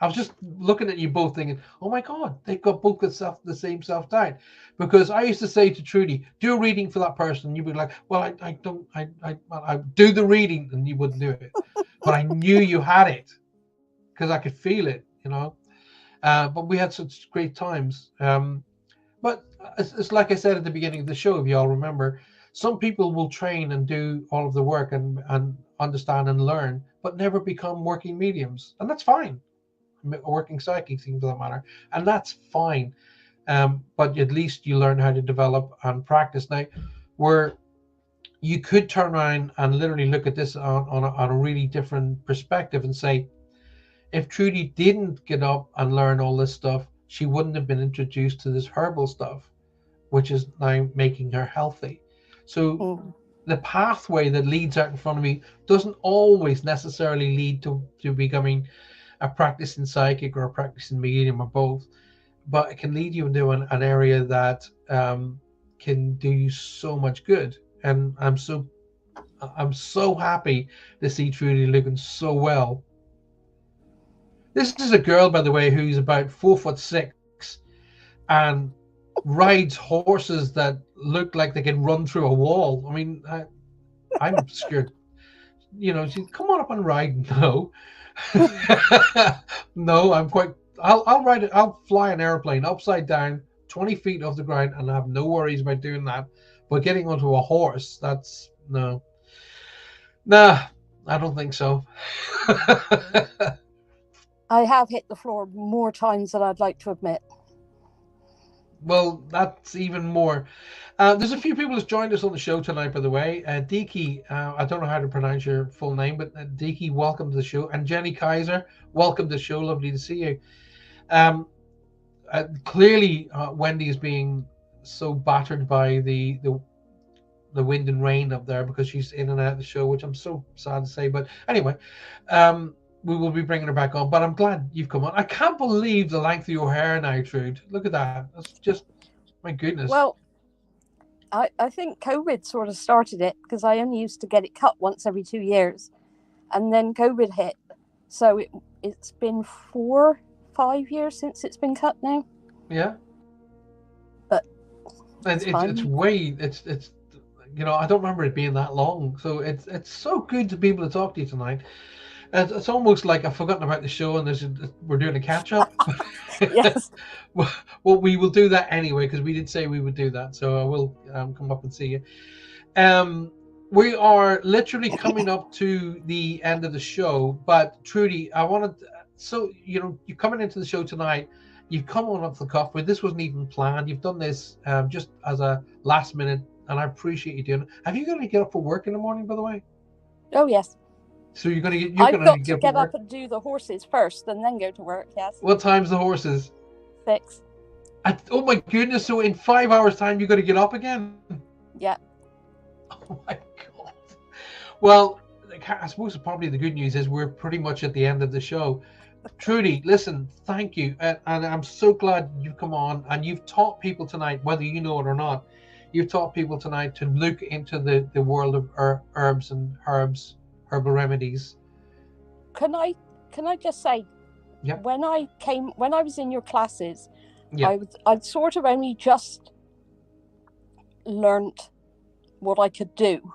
S1: I was just looking at you both thinking, oh my God, they've got both the same self-doubt. Because I used to say to Trudy, do a reading for that person. You'd be like, well, I do the reading, and you wouldn't do it. But I knew you had it because I could feel it, you know. But we had such great times. But it's like I said at the beginning of the show, if you all remember, some people will train and do all of the work and understand and learn, but never become working mediums. And that's fine. Working psychics, for that matter, and that's fine. But at least you learn how to develop and practice. Now, where you could turn around and literally look at this on a really different perspective and say, if Trudy didn't get up and learn all this stuff, she wouldn't have been introduced to this herbal stuff, which is now making her healthy. So the pathway that leads out in front of me doesn't always necessarily lead to becoming a practicing psychic or a practicing medium or both, but it can lead you into an area that can do you so much good. And I'm so happy to see Trudy looking so well. This is a girl, by the way, who's about 4'6" and rides horses that look like they can run through a wall. I mean, I'm scared she come on up and ride. No, no, I'll ride it. I'll fly an airplane upside down, 20 feet off the ground, and I have no worries about doing that. But getting onto a horse, that's no. Nah, I don't think so.
S3: I have hit the floor more times than I'd like to admit.
S1: Well, that's even more. There's a few people who's joined us on the show tonight, by the way. Diki, I don't know how to pronounce your full name, but Diki, welcome to the show. And Jenny Kaiser, welcome to the show. Lovely to see you. Clearly, Wendy is being so battered by the wind and rain up there because she's in and out of the show, which I'm so sad to say. But anyway, we will be bringing her back on. But I'm glad you've come on. I can't believe the length of your hair now, Trude. Look at that. That's just, my goodness.
S3: Well, I think COVID sort of started it because I only used to get it cut once every 2 years. And then COVID hit. So it's been 4-5 years since it's been cut now.
S1: Yeah.
S3: But
S1: it's I don't remember it being that long. So it's so good to be able to talk to you tonight. And it's almost like I've forgotten about the show and we're doing a catch up.
S3: Yes.
S1: Well, we will do that anyway because we did say we would do that. So I will come up and see you. We are literally coming up to the end of the show. But Trudy, you're coming into the show tonight. You've come on off the cuff, but this wasn't even planned. You've done this just as a last minute, and I appreciate you doing it. Have you got to get up for work in the morning, by the way?
S3: Oh, yes.
S1: So you're going to get.
S3: I've got to get up and do the horses first, and then go to work. Yes.
S1: What time's the horses?
S3: 6.
S1: Oh my goodness! So in 5 hours' time, you got to get up again.
S3: Yeah.
S1: Oh my God. Well, I suppose probably the good news is we're pretty much at the end of the show. Trudy, listen, thank you, and I'm so glad you've come on and you've taught people tonight, whether you know it or not. You've taught people tonight to look into the world of herbs and herbal remedies.
S3: Can I just say,
S1: yeah,
S3: when I was in your classes,
S1: yeah,
S3: I'd sort of only just learnt what I could do,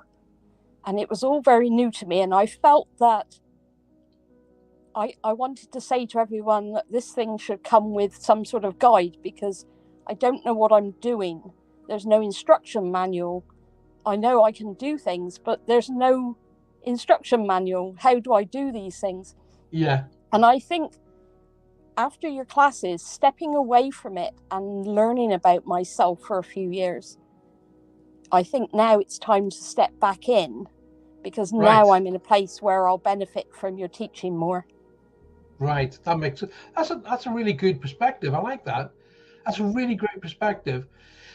S3: and it was all very new to me, and I felt that I wanted to say to everyone that this thing should come with some sort of guide, because I don't know what I'm doing. There's no instruction manual. I know I can do things, but there's no instruction manual. How do I do these things?
S1: Yeah.
S3: And I think after your classes, stepping away from it and learning about myself for a few years, I think now it's time to step back in, because now I'm in a place where I'll benefit from your teaching more.
S1: Right. That makes it. That's a really good perspective. I like that. That's a really great perspective.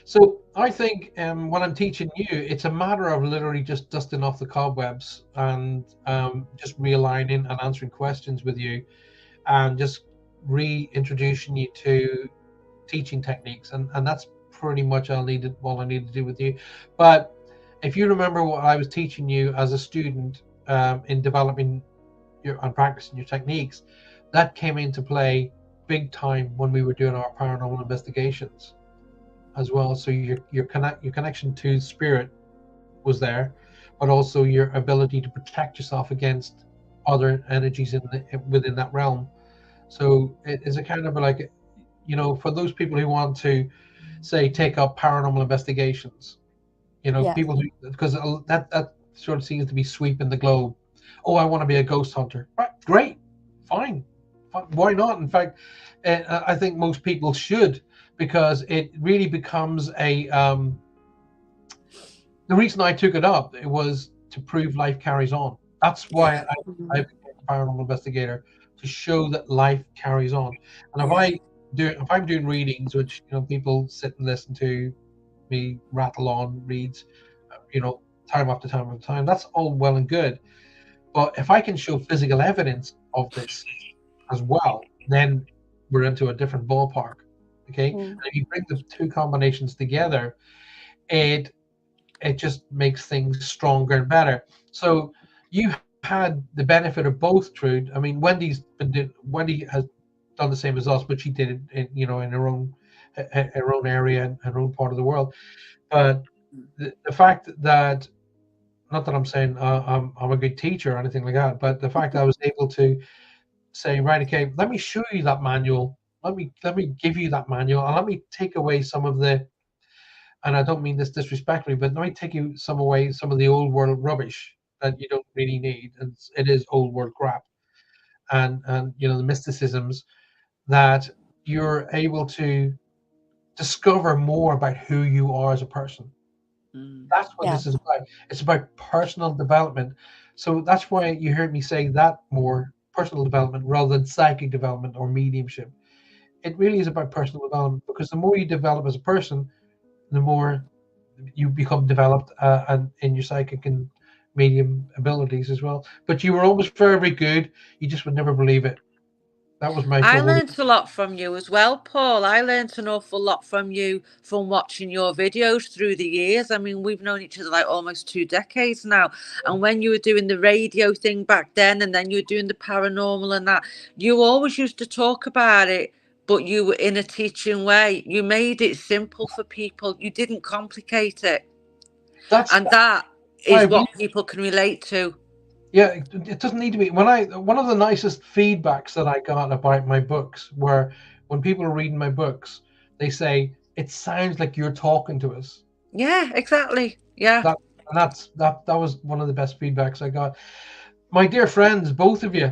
S1: So I think when I'm teaching you, it's a matter of literally just dusting off the cobwebs and just realigning and answering questions with you, and just reintroducing you to teaching techniques, and that's pretty much all I need to do with you. But if you remember what I was teaching you as a student in developing and practicing your techniques, that came into play big time when we were doing our paranormal investigations as well. So your connection to spirit was there, but also your ability to protect yourself against other energies within that realm. So it is a kind of like, for those people who want to say take up paranormal investigations, people who, because that sort of seems to be sweeping the globe. Oh, I want to be a ghost hunter. Right, great, fine. Why not? In fact, I think most people should, because it really becomes a. The reason I took it up, it was to prove life carries on. That's why I became a paranormal investigator, to show that life carries on. And if I'm doing readings, which people sit and listen to me rattle on reads, time after time after time, that's all well and good. But if I can show physical evidence of this as well, then we're into a different ballpark. Okay. And if you bring the two combinations together, it just makes things stronger and better. So you had the benefit of both, Trude. I mean, Wendy has done the same as us, but she did it in her own area and her own part of the world. But the fact that not that I'm saying I'm a good teacher or anything like that, but the fact that I was able to say, right, okay, let me show you that manual. Let me give you that manual, and let me take away some of the, and I don't mean this disrespectfully, but let me take you some of the old world rubbish that you don't really need, and it is old world crap, and you know, the mysticisms that you're able to discover more about who you are as a person. That's what this is about. It's about personal development. So that's why you heard me say that more, personal development rather than psychic development or mediumship. It really is about personal development, because the more you develop as a person, the more you become developed and in your psychic and medium abilities as well. But you were always very, very good. You just would never believe it. That was my
S4: I
S1: trouble.
S4: learned a lot from you as well, Paul. I learned an awful lot from you from watching your videos through the years. I mean, we've known each other like almost 2 decades now. And when you were doing the radio thing back then, and then you were doing the paranormal and that, you always used to talk about it, but you were in a teaching way. You made it simple for people. You didn't complicate it. That is what people can relate to.
S1: Yeah, it doesn't need to be. One of the nicest feedbacks that I got about my books were when people are reading my books, they say, it sounds like you're talking to us.
S4: Yeah, exactly. Yeah.
S1: That was one of the best feedbacks I got. My dear friends, both of you,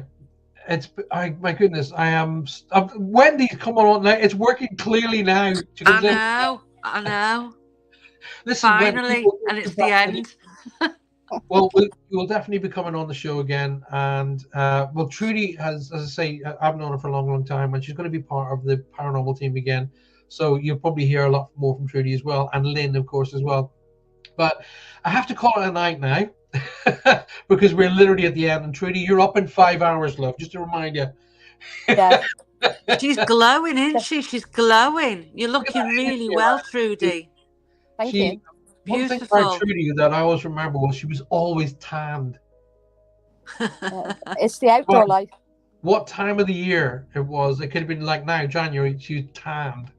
S1: my goodness, Wendy's come on now. It's working clearly now.
S4: I know.
S1: Listen,
S4: finally, and it's the end.
S1: Well, we'll definitely be coming on the show again, and well, Trudy has, as I say, I've known her for a long, long time, and she's going to be part of the paranormal team again. So you'll probably hear a lot more from Trudy as well, and Lynn, of course, as well. But I have to call it a night now because we're literally at the end. And Trudy, you're up in 5 hours, love. Just to remind you.
S3: Yeah.
S4: She's glowing, isn't she? She's glowing. You're looking really well, Trudy.
S3: Thank you.
S1: One thing about Trudy that I always remember was she was always tanned.
S3: It's the outdoor life.
S1: What time of the year it was? It could have been like now, January. She was tanned.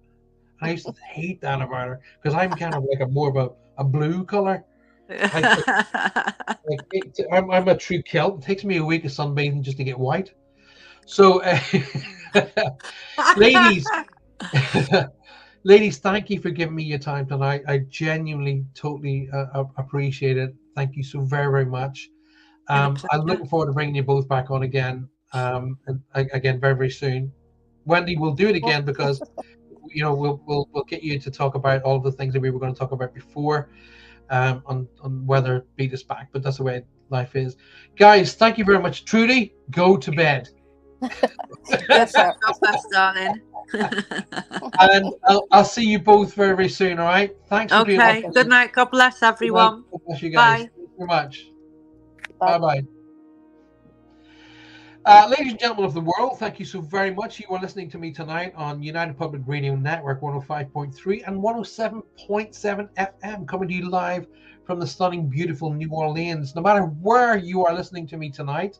S1: I used to hate that about her because I'm kind of like more of a blue color. I'm a true Celt. It takes me a week of sunbathing just to get white. So, ladies, thank you for giving me your time tonight. I genuinely, totally appreciate it. Thank you so very, very much. I'm looking forward to bringing you both back on again, and again very, very soon. Wendy, we'll do it again because you know we'll get you to talk about all of the things that we were going to talk about before, on whether beat us back. But that's the way life is, guys. Thank you very much, Trudy. Go to bed.
S4: Yes, sir. God bless, darling.
S1: And I'll see you both very, very soon. All right. Thanks for being
S4: on. Good night. God bless everyone.
S1: God bless you guys.
S4: Bye.
S1: Thank you very much. Bye. Ladies and gentlemen of the world, thank you so very much. You are listening to me tonight on United Public Radio Network 105.3 and 107.7 FM, coming to you live from the stunning, beautiful New Orleans. No matter where you are listening to me tonight,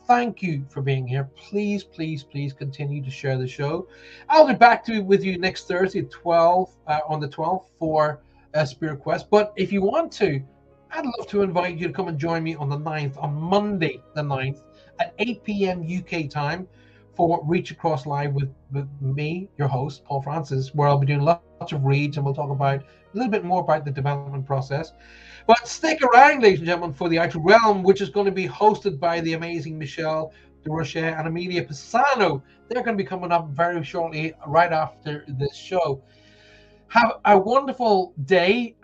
S1: thank you for being here. Please, please, please continue to share the show. I'll be back with you next Thursday at 12 on the 12th for Spirit Quest. But if you want to, I'd love to invite you to come and join me on the 9th, on Monday the 9th at 8 p.m. UK time for Reach Across Live with me, your host, Paul Francis, where I'll be doing lots of reads and we'll talk about a little bit more about the development process. But stick around, ladies and gentlemen, for the Outer Realm, which is going to be hosted by the amazing Michelle DeRoche and Amelia Pisano. They're going to be coming up very shortly, right after this show. Have a wonderful day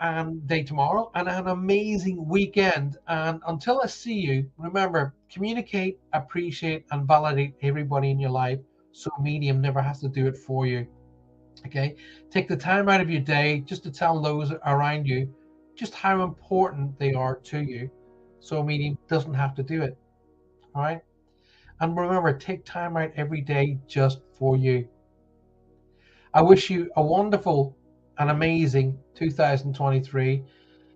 S1: tomorrow and an amazing weekend. And until I see you, remember, communicate, appreciate, and validate everybody in your life so a medium never has to do it for you. Okay? Take the time out of your day just to tell those around you just how important they are to you so a medium doesn't have to do it. All right? And remember, take time out every day just for you. I wish you a wonderful and amazing 2023.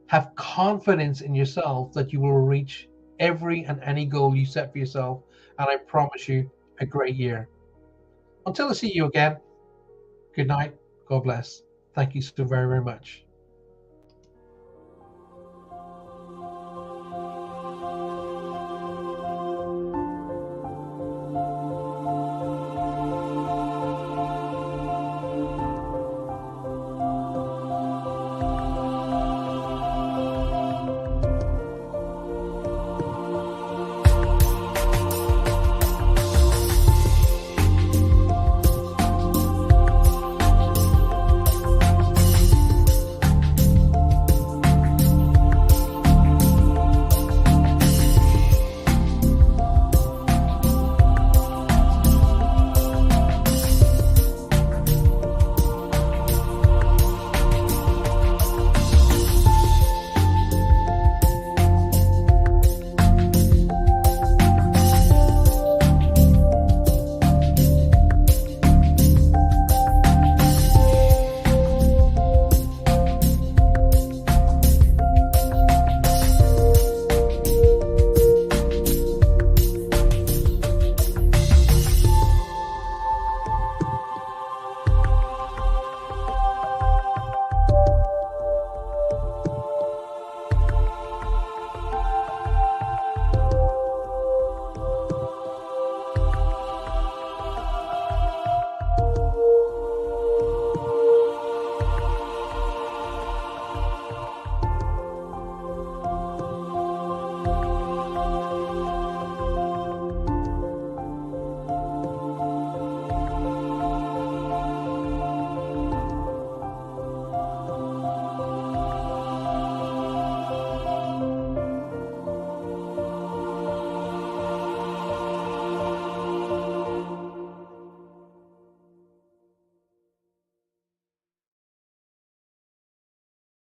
S1: Have confidence in yourself that you will reach every and any goal you set for yourself, and I promise you a great year. Until I see you again, good night, God bless. Thank you so very, very much.